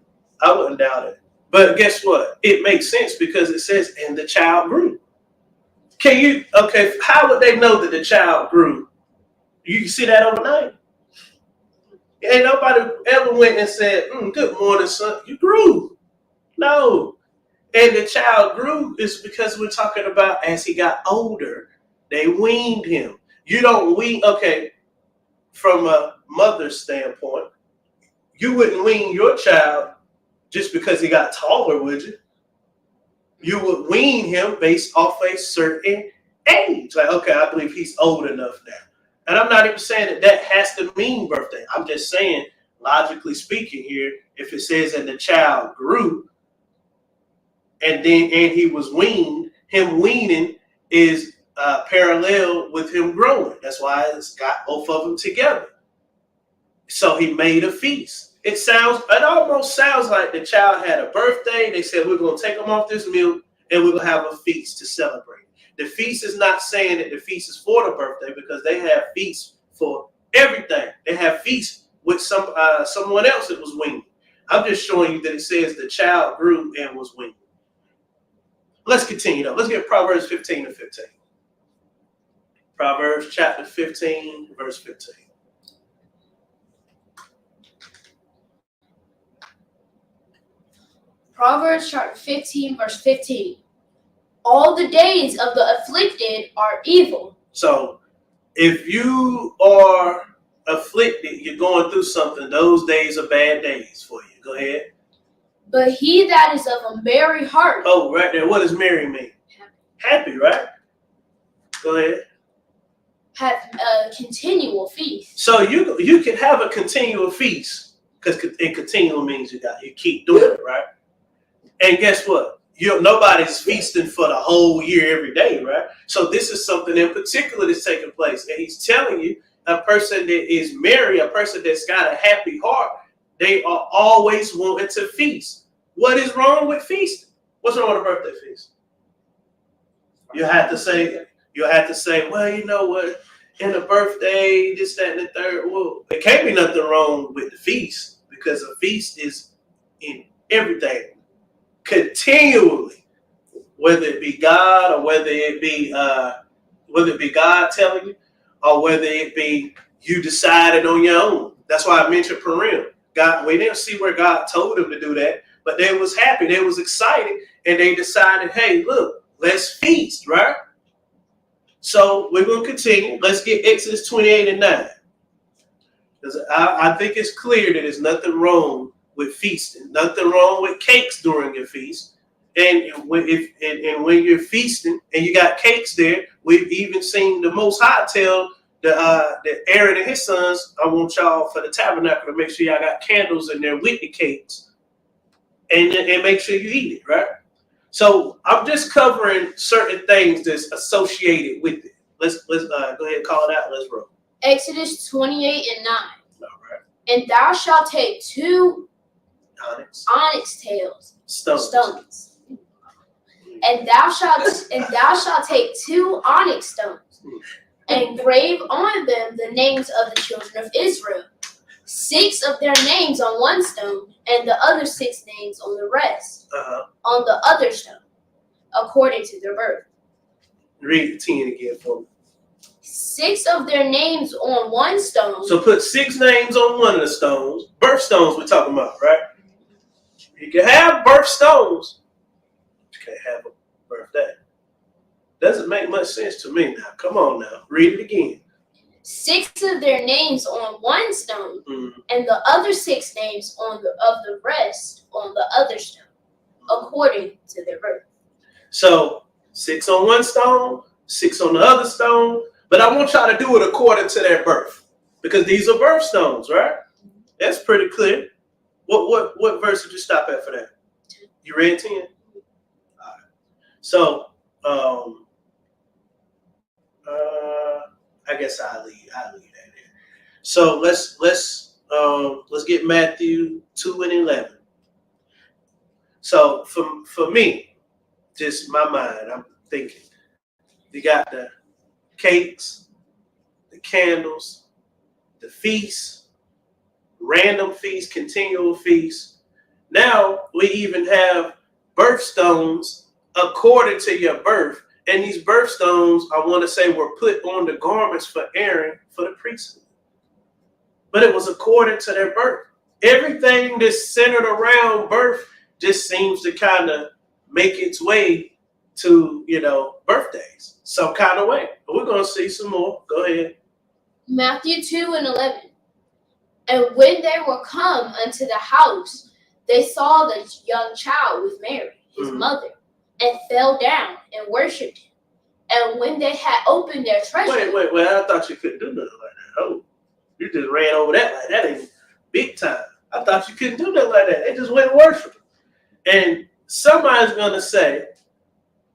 I wouldn't doubt it. But guess what? It makes sense because it says, and the child grew. How would they know that the child grew? You can see that overnight. Ain't nobody ever went and said, good morning, son. You grew. No. And the child grew is because we're talking about as he got older, they weaned him. You don't wean, from a mother's standpoint, you wouldn't wean your child just because he got taller, would you? You would wean him based off a certain age. Like, okay, I believe he's old enough now. And I'm not even saying that has to mean birthday. I'm just saying, logically speaking here, if it says that the child grew and he was weaned, him weaning is parallel with him growing. That's why it's got both of them together. So he made a feast. It almost sounds like the child had a birthday. They said, we're going to take him off this milk and we're going to have a feast to celebrate. The feast is not saying that the feast is for the birthday because they have feasts for everything. They have feasts with someone else that was weaned. I'm just showing you that it says the child grew and was weaned. Let's continue though. Let's get Proverbs 15 and 15. Proverbs chapter 15, verse 15. Proverbs chapter 15, verse 15. All the days of the afflicted are evil. So if you are afflicted, you're going through something, those days are bad days for you. Go ahead. But he that is of a merry heart. Oh, right there. What does merry mean? Happy, right? Go ahead. Hath a continual feast. So you can have a continual feast because continual means you keep doing it, right? And guess what? Nobody's feasting for the whole year every day, right? So this is something in particular that's taking place. And he's telling you, a person that is merry, a person that's got a happy heart, they are always wanting to feast. What is wrong with feasting? What's wrong with a birthday feast? You have to say, well, you know what? In a birthday, this, that, and the third. Well, there can't be nothing wrong with the feast because a feast is in everything. Continually, whether it be God or whether it be God telling you, or whether it be you decided on your own. That's why I mentioned Purim. God, we didn't see where God told them to do that, but they was happy, they was excited, and they decided, hey, look, let's feast, right? So we're going to continue. Let's get Exodus 28 and 9. Because I think it's clear that there's nothing wrong with feasting, nothing wrong with cakes during your feast. And when you're feasting and you got cakes there, we've even seen the Most High tell the Aaron and his sons, I want y'all for the tabernacle to make sure y'all got candles in there with the cakes and make sure you eat it, right? So I'm just covering certain things that's associated with it. Let's go ahead and call it out. Let's roll. Exodus 28 and 9. All right. And thou shalt take 2 onyx tails, stones. And thou shalt take 2 onyx stones, and grave on them the names of the children of Israel, 6 of their names on one stone, and the other 6 names on the rest, on the other stone, according to their birth. Read 10 again for me. 6 of their names on one stone. So put 6 names on one of the stones. Birth stones we're talking about, right? You can have birth stones, but you can't have a birthday. Doesn't make much sense to me now. Come on now. Read it again. 6 of their names on one stone, and the other 6 names of the rest on the other stone, according to their birth. So 6 on one stone, 6 on the other stone, but I want y'all to do it according to their birth, because these are birth stones, right? That's pretty clear. What verse did you stop at for that? You read 10? All right. So I guess I'll leave that in. So let's get Matthew 2 and 11. So for me, just my mind, I'm thinking You got the cakes, the candles, the feasts, random feasts, continual feasts. Now we even have birthstones according to your birth. And these birthstones, I want to say, were put on the garments for Aaron for the priesthood. But it was according to their birth. Everything that's centered around birth just seems to kind of make its way to, birthdays, some kind of way. But we're going to see some more. Go ahead. Matthew 2:11. And when they were come unto the house, they saw the young child with Mary, his mother, and fell down and worshipped him. And when they had opened their treasure... Wait. I thought you couldn't do nothing like that. Oh, you just ran over that like that ain't big time. I thought you couldn't do nothing like that. They just went and worshiped him. And somebody's going to say,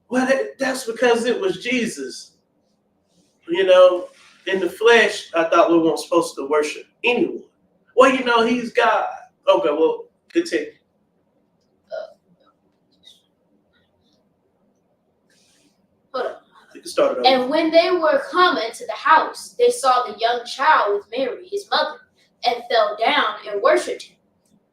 well, that's because it was Jesus. In the flesh, I thought we weren't supposed to worship anyone. Well, he's God. Okay, well, continue. Hold on. You can start it over. And when they were come into the house, they saw the young child with Mary, his mother, and fell down and worshipped him.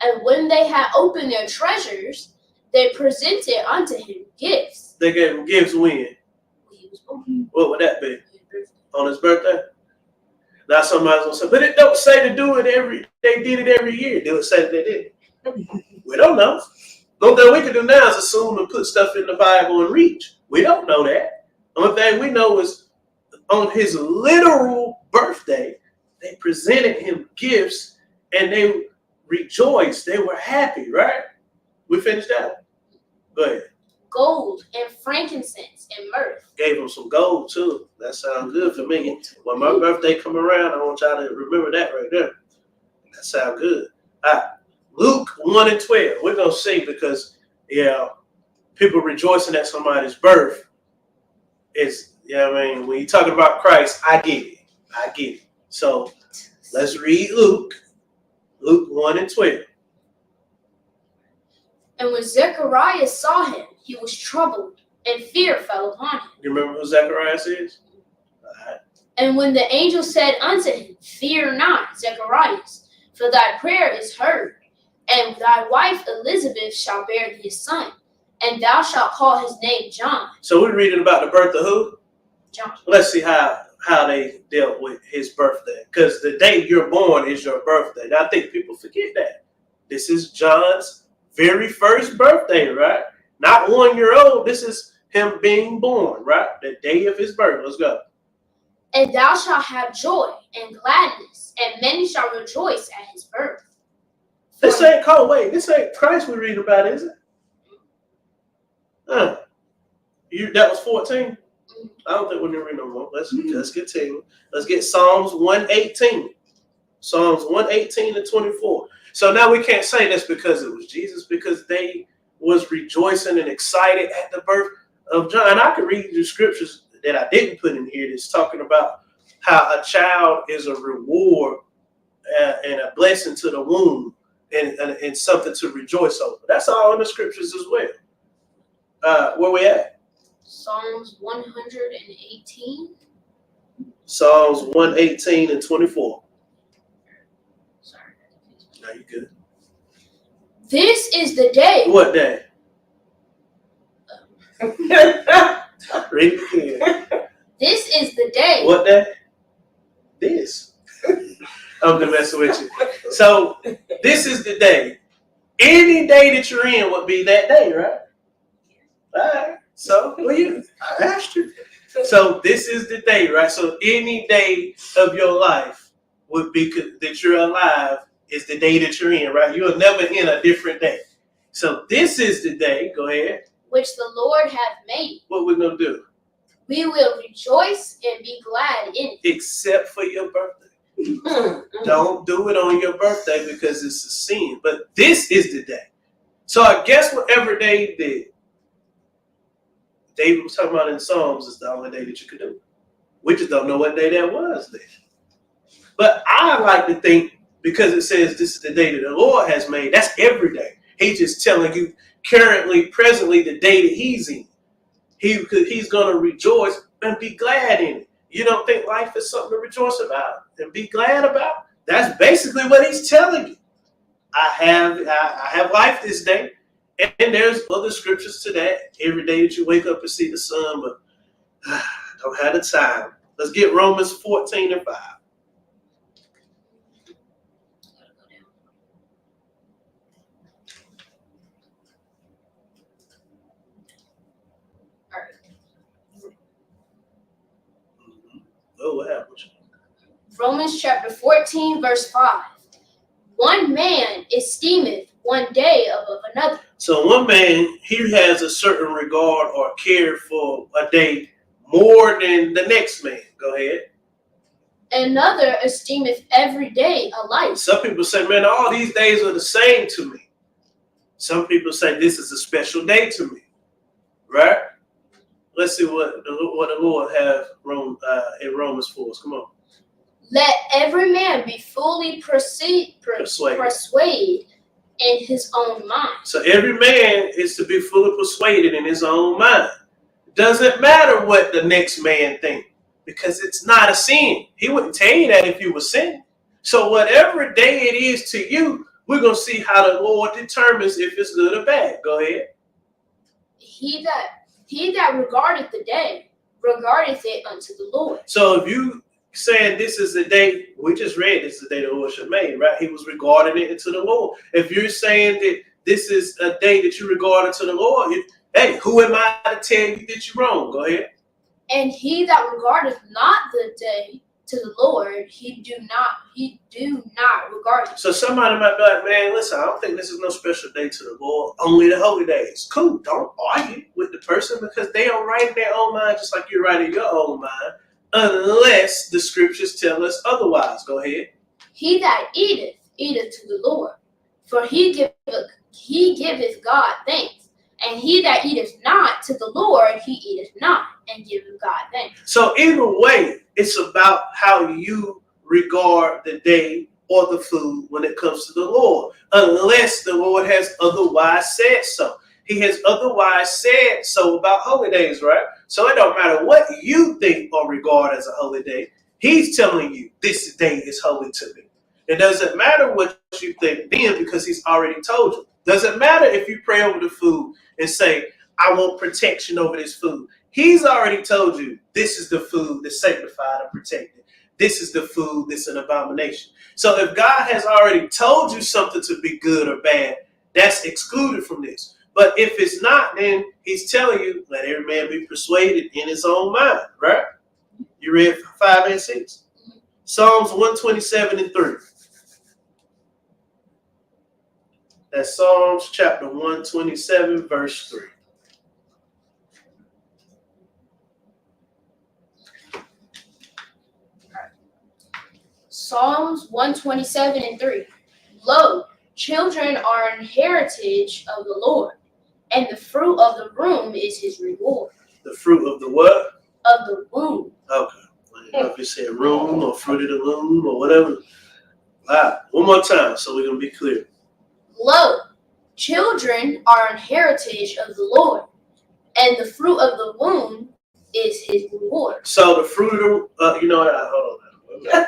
And when they had opened their treasures, they presented unto him gifts. They gave him gifts when? He was born. What would that be? On his birthday? Now somebody's going to say, but it don't say to do it they did it every year. They would say that they did. We don't know. The only thing we can do now is assume and put stuff in the Bible and reach. We don't know that. The only thing we know is on his literal birthday, they presented him gifts and they rejoiced. They were happy, right? We finished that? Go ahead. Gold and frankincense and myrrh. Gave him some gold too. That sounds good for me. When my birthday come around, I want y'all to remember that right there. That sounds good. All right. Luke 1:12. We're going to see because, people rejoicing at somebody's birth is, when you're talking about Christ, I get it. So let's read Luke 1:12. And when Zechariah saw him, he was troubled, and fear fell upon him. You remember who Zacharias is? All right. And when the angel said unto him, Fear not, Zacharias, for thy prayer is heard, and thy wife Elizabeth shall bear thee a son, and thou shalt call his name John. So we're reading about the birth of who? John. Let's see how they dealt with his birthday. Because the day you're born is your birthday. Now, I think people forget that. This is John's very first birthday, right? Not 1 year old. This is him being born, right? The day of his birth. Let's go. And thou shalt have joy and gladness, and many shall rejoice at his birth. This ain't Christ we read about, is it? That was 14? I don't think we're going to read no more. Let's continue. Let's get Psalms 118. Psalms 118 and 24. So now we can't say that's because it was Jesus, because they was rejoicing and excited at the birth of John. And I could read the scriptures that I didn't put in here that's talking about how a child is a reward and a blessing to the womb and something to rejoice over. That's all in the scriptures as well. Where we at? Psalms 118. Psalms 118 and 24. Sorry. Now you good. This is the day. What day? Read it again. This is the day. What day? This. I'm gonna mess with you. So this is the day. Any day that you're in would be that day, right? All right. So I asked you. So this is the day, right? So any day of your life would be that you're alive is the day that you're in, right? You're never in a different day. So this is the day. Go ahead. Which the Lord hath made. What we're gonna do? We will rejoice and be glad in it. Except for your birthday. Don't do it on your birthday because it's a sin. But this is the day. So I guess whatever day that David was talking about in Psalms is the only day that you could do it. We just don't know what day that was then. But I like to think, because it says this is the day that the Lord has made, that's every day. He's just telling you currently, presently, the day that he's in. He's going to rejoice and be glad in it. You don't think life is something to rejoice about and be glad about? That's basically what he's telling you. I have life this day. And there's other scriptures to that. Every day that you wake up and see the sun, but don't have the time. Let's get Romans 14 and 5. Oh, what happened? Romans chapter 14, verse 5. One man esteemeth one day above another. So one man, he has a certain regard or care for a day more than the next man. Go ahead. Another esteemeth every day alike. Some people say, man, all these days are the same to me. Some people say this is a special day to me. Right? Let's see what the Lord have in Romans 4. Come on. Let every man be fully persuaded in his own mind. So every man is to be fully persuaded in his own mind. Doesn't matter what the next man thinks, because it's not a sin. He wouldn't tell you that if you were sinning. So whatever day it is to you, we're going to see how the Lord determines if it's good or bad. Go ahead. He that regardeth the day, regardeth it unto the Lord. So if you saying this is the day, we just read this is the day the Lord should made, right? He was regarding it into the Lord. If you're saying that this is a day that you regard into the Lord, hey, who am I to tell you that you're wrong? Go ahead. And he that regardeth not the day to the Lord, he do not regard it. So somebody might be like, man, listen, I don't think this is no special day to the Lord, only the holy days. Cool, don't argue with the person because they are right in their own mind just like you're right in your own mind, unless the scriptures tell us otherwise. Go ahead. He that eateth to the Lord, for he giveth God thanks. And he that eateth not to the Lord, he eateth not, and giveth God thanks. So either way, it's about how you regard the day or the food when it comes to the Lord, unless the Lord has otherwise said so. He has otherwise said so about holy days, right? So it don't matter what you think or regard as a holy day. He's telling you this day is holy to me. It doesn't matter what you think then because he's already told you. Doesn't matter if you pray over the food and say, I want protection over this food. He's already told you this is the food that's sanctified and protected. This is the food that's an abomination. So if God has already told you something to be good or bad, that's excluded from this. But if it's not, then he's telling you, let every man be persuaded in his own mind, right? You read 5 and 6? Psalms 127 and 3. That's Psalms chapter 127, verse 3. Psalms 127 and 3. Lo, children are an heritage of the Lord, and the fruit of the womb is his reward. The fruit of the what? Of the womb. Okay. I don't know if you said room or fruit of the loom or whatever. All right. One more time so we're going to be clear. Lo, children are an heritage of the Lord, and the fruit of the womb is his reward. So the fruit of the, hold on.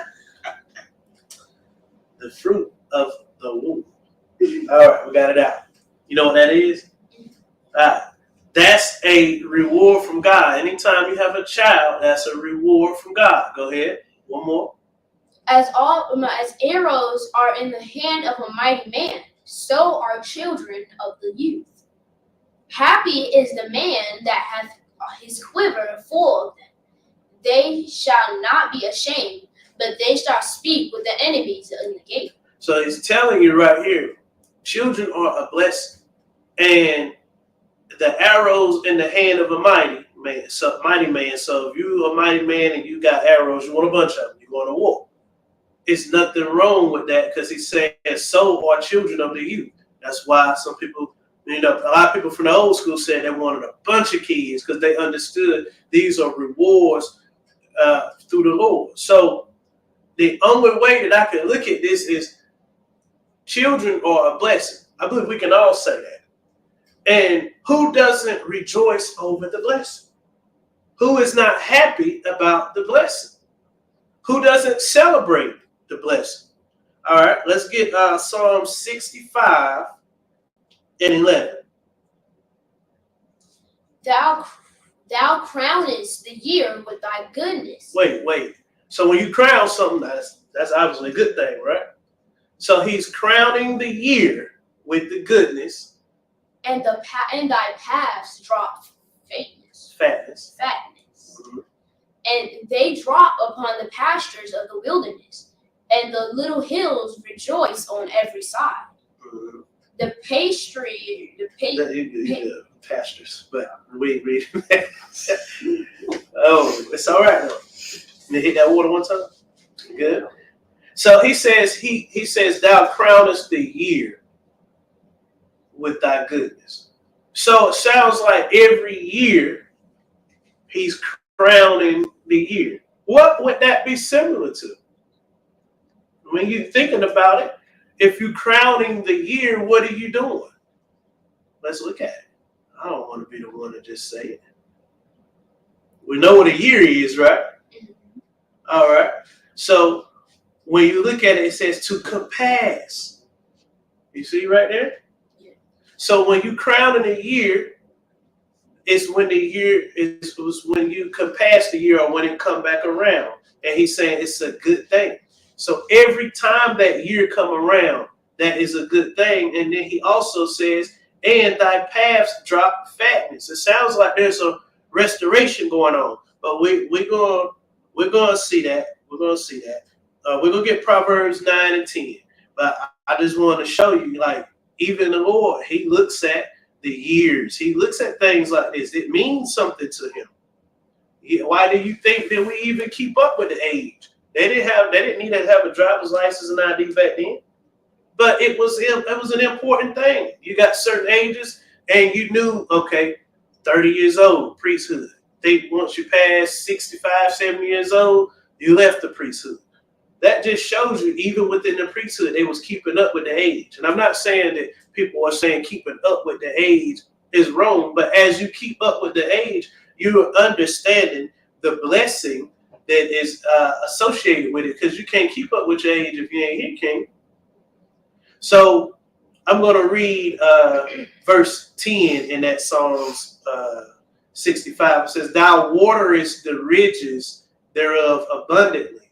The fruit of the womb. All right, we got it out. You know what that is? All right. That's a reward from God. Anytime you have a child, that's a reward from God. Go ahead. One more. As arrows are in the hand of a mighty man, so are children of the youth. Happy is the man that hath his quiver full of them. They shall not be ashamed, but they shall speak with the enemies in the gate. So he's telling you right here, children are a blessing. And the arrows in the hand of a mighty man. So if you a mighty man and you got arrows, you want a bunch of them, you're going to war. It's nothing wrong with that because he said, so are children of the youth. That's why some people, a lot of people from the old school said they wanted a bunch of kids because they understood these are rewards through the Lord. So the only way that I can look at this is children are a blessing. I believe we can all say that. And who doesn't rejoice over the blessing? Who is not happy about the blessing? Who doesn't celebrate the blessing? All right, let's get Psalm 65 and 11. Thou crownest the year with thy goodness. Wait. So when you crown something, that's obviously a good thing, right? So he's crowning the year with the goodness. And thy paths drop fatness. Mm-hmm. And they drop upon the pastures of the wilderness, and the little hills rejoice on every side. Mm-hmm. The Pastors, but we read that. Oh, it's all right though. You hit that water one time. Good. So he says, he says, thou crownest the year with thy goodness. So it sounds like every year he's crowning the year. What would that be similar to? When you're thinking about it, if you're crowning the year, what are you doing? Let's look at it. I don't want to be the one to just say it. We know what a year is, right? All right. So when you look at it, it says to compass. You see right there? Yeah. So when you crown in a year, it's when the year was when you compass the year or when it come back around. And he's saying it's a good thing. So every time that year come around, that is a good thing. And then he also says, and thy paths drop fatness. It sounds like there's a restoration going on, but we're gonna see that. We're gonna see that. We're gonna get Proverbs 9 and 10. But I just want to show you, like, even the Lord, he looks at the years. He looks at things like this. It means something to him. Why do you think that we even keep up with the age? They didn't need to have a driver's license and ID back then. But it was an important thing. You got certain ages and you knew, okay, 30 years old, priesthood. Once you pass 65, 70 years old, you left the priesthood. That just shows you, even within the priesthood, they was keeping up with the age. And I'm not saying that people are saying keeping up with the age is wrong, but as you keep up with the age, you're understanding the blessing that is associated with it, because you can't keep up with your age if you ain't here, king. So I'm going to read verse 10 in that Psalms 65. It says, thou waterest the ridges thereof abundantly.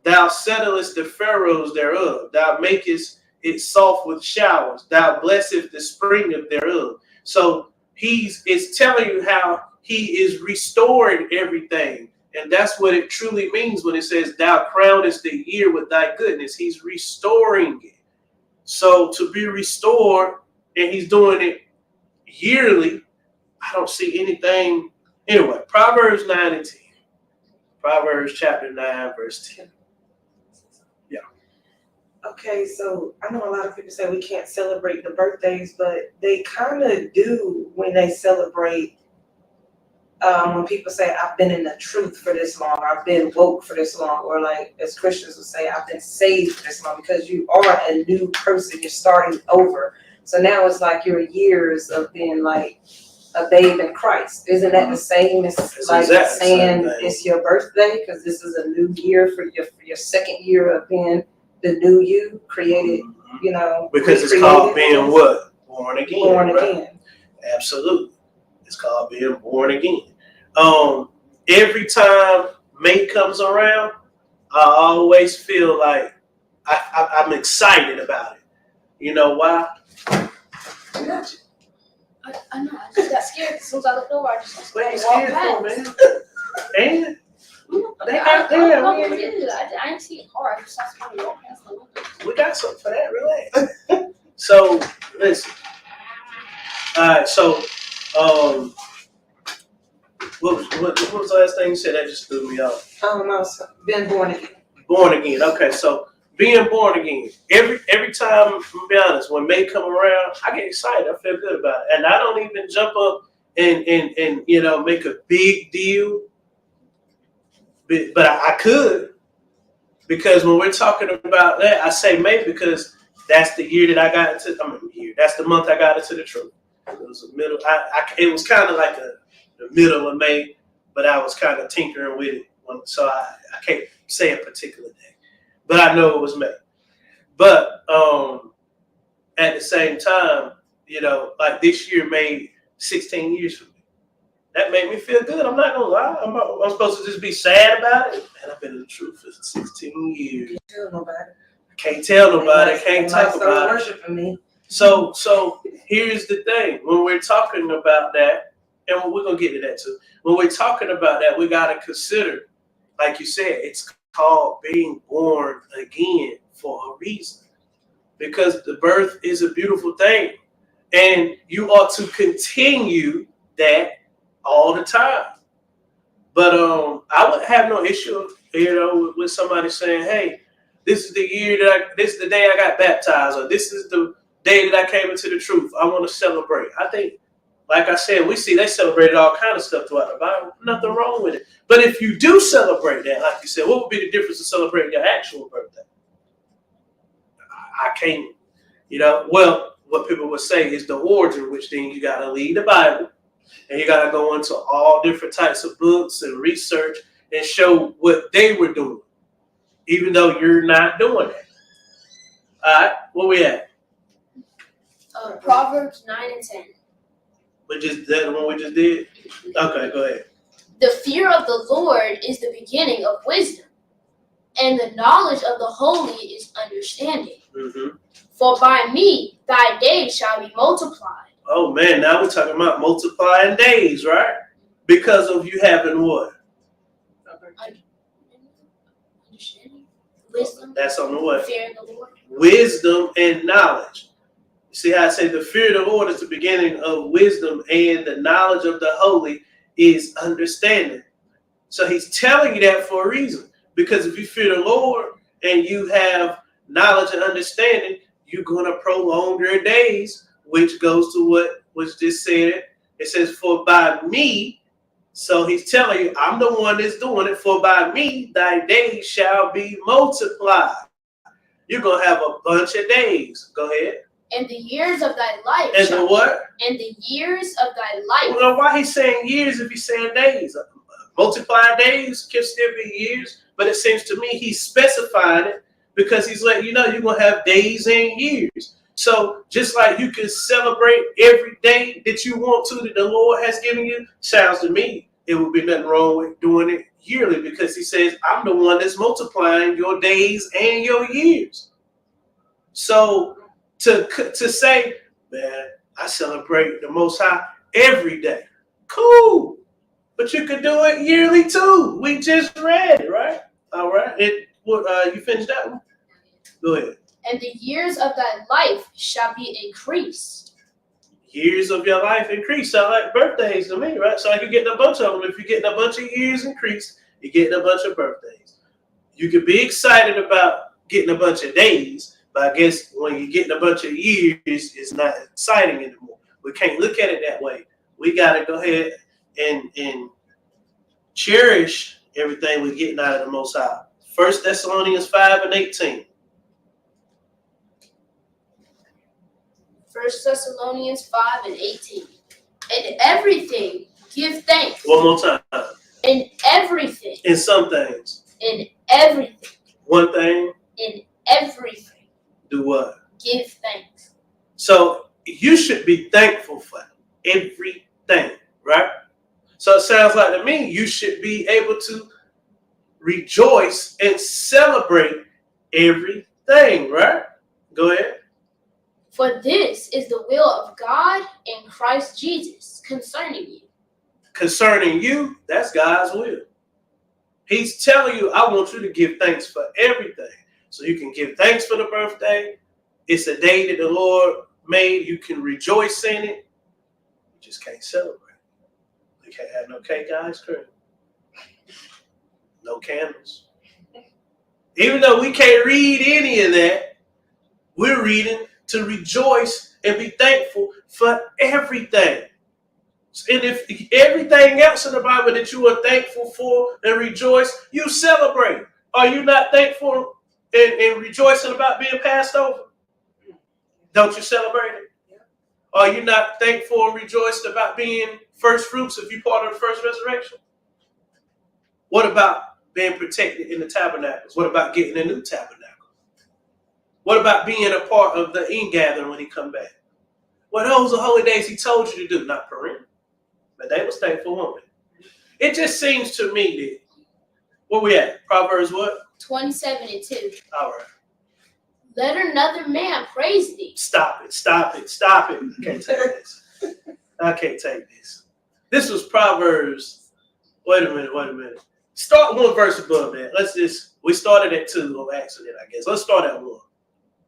Thou settlest the furrows thereof. Thou makest it soft with showers. Thou blessest the spring of thereof. So it's telling you how he is restoring everything. And that's what it truly means when it says, thou crownest the year with thy goodness. He's restoring it. So to be restored, and he's doing it yearly, I don't see anything. Anyway, Proverbs 9 and 10. Proverbs chapter 9, verse 10. Yeah. Okay, so I know a lot of people say we can't celebrate the birthdays, but they kind of do when they celebrate. When people say, I've been in the truth for this long, or I've been woke for this long, or like as Christians would say, I've been saved for this long, because you are a new person, you're starting over. So now it's like your years of being like a babe in Christ. Isn't that the same as like exactly saying it's your birthday? Because this is a new year for your second year of being the new you, created, you know. Because it's called being what? Born again. Born right? again. Absolutely. It's called being born again. Every time May comes around, I always feel like I'm excited about it. You know why? I know. I just got scared as soon as I looked over. I just What are you walked scared for, past. man? And they I got there. I didn't see it hard. I just saw somebody walk past the window. We got something for that. Relax. So listen. All right. So what was the last thing you said? That just threw me off. No, been born again. Born again. Okay, so being born again. Every time, to be honest, when May come around, I get excited. I feel good about it, and I don't even jump up and you know, make a big deal. But I could, because when we're talking about that, I say May because that's the year that I got into. That's the month I got into the truth. It was the middle. It was kind of like the middle of May, but I was kind of tinkering with it. So I can't say a particular day, but I know it was May. But at the same time, like this year made 16 years for me. That made me feel good. I'm not gonna lie. I'm supposed to just be sad about it. Man, I've been in the truth for 16 years. Can't tell nobody. Can't tell nobody. Can't talk about it. Worshiping me. So here's the thing. When we're talking about that, and we're gonna get to that too. When we're talking about that, we gotta consider, like you said, it's called being born again for a reason. Because the birth is a beautiful thing. And you ought to continue that all the time. But I would have no issue, with somebody saying, hey, this is the day I got baptized, or this is the day that I came into the truth. I want to celebrate. I think, like I said, we see they celebrated all kind of stuff throughout the Bible. Nothing wrong with it. But if you do celebrate that, like you said, what would be the difference of celebrating your actual birthday? I can't, well, what people would say is the origin, which then you got to read the Bible and you got to go into all different types of books and research and show what they were doing, even though you're not doing it. All right, where we at? Proverbs 9 and 10. The one we just did? Okay, go ahead. The fear of the Lord is the beginning of wisdom, and the knowledge of the holy is understanding. Mm-hmm. For by me thy days shall be multiplied. Oh man, now we're talking about multiplying days, right? Because of you having what? Understanding, wisdom, That's on the what? fear of the Lord. Wisdom and knowledge. You see how I say the fear of the Lord is the beginning of wisdom, and the knowledge of the holy is understanding. So he's telling you that for a reason. Because if you fear the Lord and you have knowledge and understanding, you're going to prolong your days, which goes to what was just said. It says, for by me, so he's telling you, I'm the one that's doing it. For by me, thy days shall be multiplied. You're going to have a bunch of days. Go ahead. And the years of thy life. And the what? And the years of thy life. Well, why he's saying years if he's saying days? Multiplied days can still be years, but it seems to me he's specifying it because he's letting you know you're going to have days and years. So just like you can celebrate every day that you want to, that the Lord has given you, sounds to me it would be nothing wrong with doing it yearly, because he says, I'm the one that's multiplying your days and your years. So to say, man, I celebrate the Most High every day. Cool. But you could do it yearly too. We just read it, right? All right. You finished that one? Go ahead. And the years of thy life shall be increased. Years of your life increase. Sound like birthdays to me, right? So like you're getting a bunch of them. If you're getting a bunch of years increased, you're getting a bunch of birthdays. You could be excited about getting a bunch of days, but I guess when you're getting a bunch of years, it's not exciting anymore. We can't look at it that way. We got to go ahead and cherish everything we're getting out of the Most High. 1 Thessalonians 5 and 18. 1 Thessalonians 5 and 18. In everything, give thanks. One more time. In everything. In some things. In everything. One thing. In everything. Do what? Give thanks. So you should be thankful for everything, right? So it sounds like to me you should be able to rejoice and celebrate everything, right? Go ahead. For this is the will of God in Christ Jesus concerning you. Concerning you, that's God's will. He's telling you, I want you to give thanks for everything. So you can give thanks for the birthday. It's a day that the Lord made. You can rejoice in it. You just can't celebrate. You can't have no cake, ice cream. No candles. Even though we can't read any of that, we're reading to rejoice and be thankful for everything. And if everything else in the Bible that you are thankful for and rejoice, you celebrate. Are you not thankful and rejoicing about being passed over? Don't you celebrate it? Yeah. Are you not thankful and rejoiced about being first fruits if you're part of the first resurrection? What about being protected in the tabernacles? What about getting a new tabernacle? What about being a part of the ingathering when he come back? Well, those are holy days he told you to do, not Purim. But they was thankful woman. It just seems to me that, where we at? Proverbs what? 27:2. All right. Let another man praise thee. Stop it. I can't take this. I can't take this. This was Proverbs. Wait a minute. Start one verse above that. We started at 2 on accident, I guess. Let's start at 1.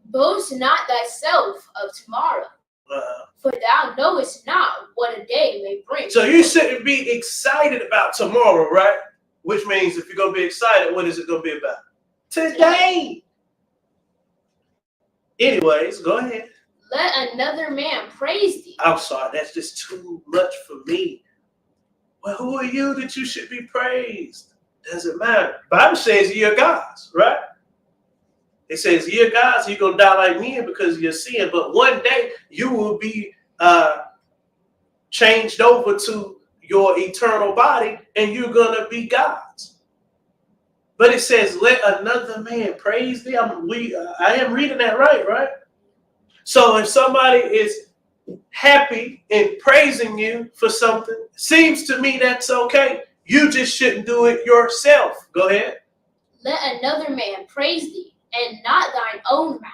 Boast not thyself of tomorrow, for thou knowest not what a day may bring. So you shouldn't be excited about tomorrow, right? Which means if you're going to be excited, what is it going to be about? Today. Anyways, go ahead. Let another man praise thee. I'm sorry, that's just too much for me. Well, who are you that you should be praised? Doesn't matter. Bible says you're gods, right? It says you're gods, you're going to die like men because of your sin. But one day you will be changed over to your eternal body and you're going to be gods. But it says, let another man praise thee. I am reading that right? So if somebody is happy and praising you for something, seems to me that's okay. You just shouldn't do it yourself. Go ahead. Let another man praise thee, and not thine own mouth,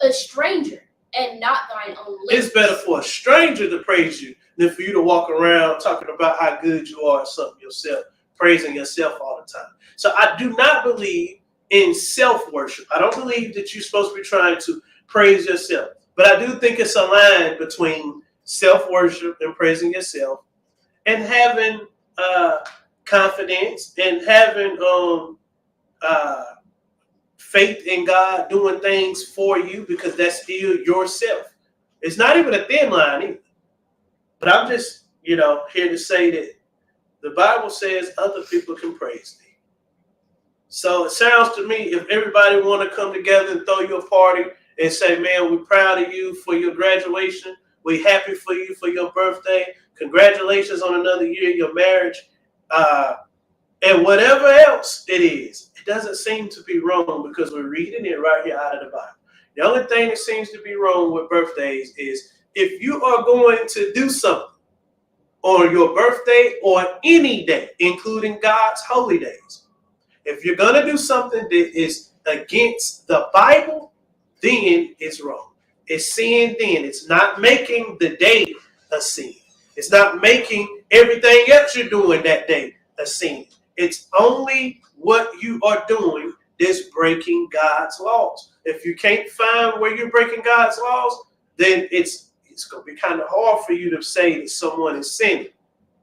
a stranger, and not thine own lips. It's better for a stranger to praise you than for you to walk around talking about how good you are or something yourself, praising yourself all the time. So I do not believe in self-worship. I don't believe that you're supposed to be trying to praise yourself. But I do think it's a line between self-worship and praising yourself and having confidence and having faith in God doing things for you because that's still yourself. It's not even a thin line either. But I'm just, here to say that the Bible says other people can praise thee. So it sounds to me if everybody want to come together and throw you a party and say, man, we're proud of you for your graduation. We're happy for you for your birthday. Congratulations on another year, your marriage. And whatever else it is, it doesn't seem to be wrong because we're reading it right here out of the Bible. The only thing that seems to be wrong with birthdays is if you are going to do something on your birthday or any day, including God's holy days, if you're going to do something that is against the Bible, then it's wrong. It's sin then. It's not making the day a sin. It's not making everything else you're doing that day a sin. It's only what you are doing that's breaking God's laws. If you can't find where you're breaking God's laws, then it's going to be kind of hard for you to say that someone is sinning.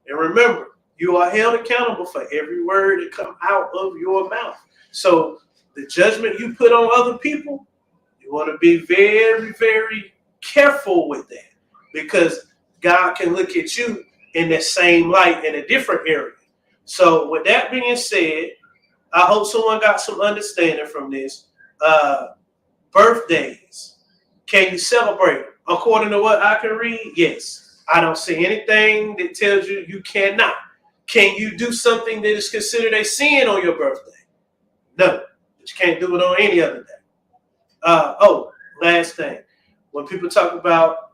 And remember, you are held accountable for every word that comes out of your mouth. So the judgment you put on other people, you want to be very, very careful with that because God can look at you in the same light in a different area. So with that being said, I hope someone got some understanding from this. Birthdays, can you celebrate them? According to what I can read, yes. I don't see anything that tells you you cannot. Can you do something that is considered a sin on your birthday? No, but you can't do it on any other day. Last thing. When people talk about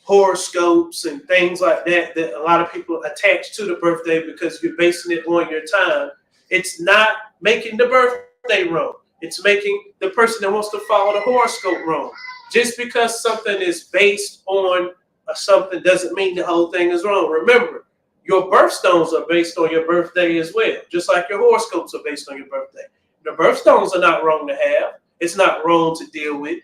horoscopes and things like that, that a lot of people attach to the birthday because you're basing it on your time, it's not making the birthday wrong. It's making the person that wants to follow the horoscope wrong. Just because something is based on something doesn't mean the whole thing is wrong. Remember, your birthstones are based on your birthday as well, just like your horoscopes are based on your birthday. The birthstones are not wrong to have. It's not wrong to deal with.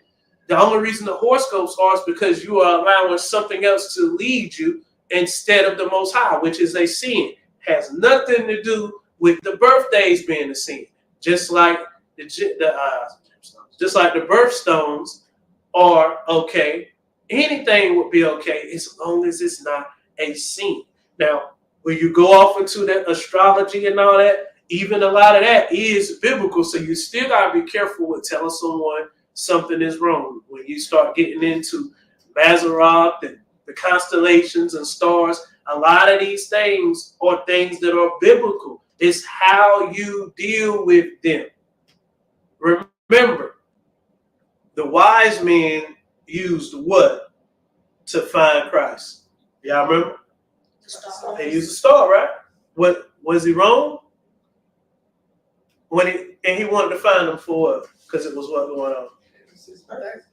The only reason the horoscopes are is because you are allowing something else to lead you instead of the Most High, which is a sin. Has nothing to do with the birthdays being a sin. Just like the birthstones are okay. Anything would be okay as long as it's not a sin. Now, when you go off into that astrology and all that, even a lot of that is biblical. So you still got to be careful with telling someone something is wrong. When you start getting into Mazzaroth and the constellations and stars, a lot of these things are things that are biblical. It's how you deal with them. Remember, the wise men used what to find Christ? Y'all remember? They used a star, right? What was he wrong? He wanted to find them for what? Because it was what going on.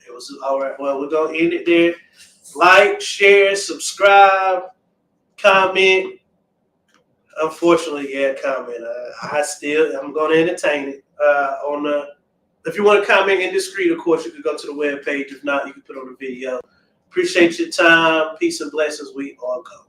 It was all right. Well, we're gonna end it there. Like, share, subscribe, comment. Unfortunately, yeah, comment. I'm gonna entertain it. If you want to comment indiscreet, of course, you can go to the webpage. If not, you can put on the video. Appreciate your time. Peace and blessings. We all go.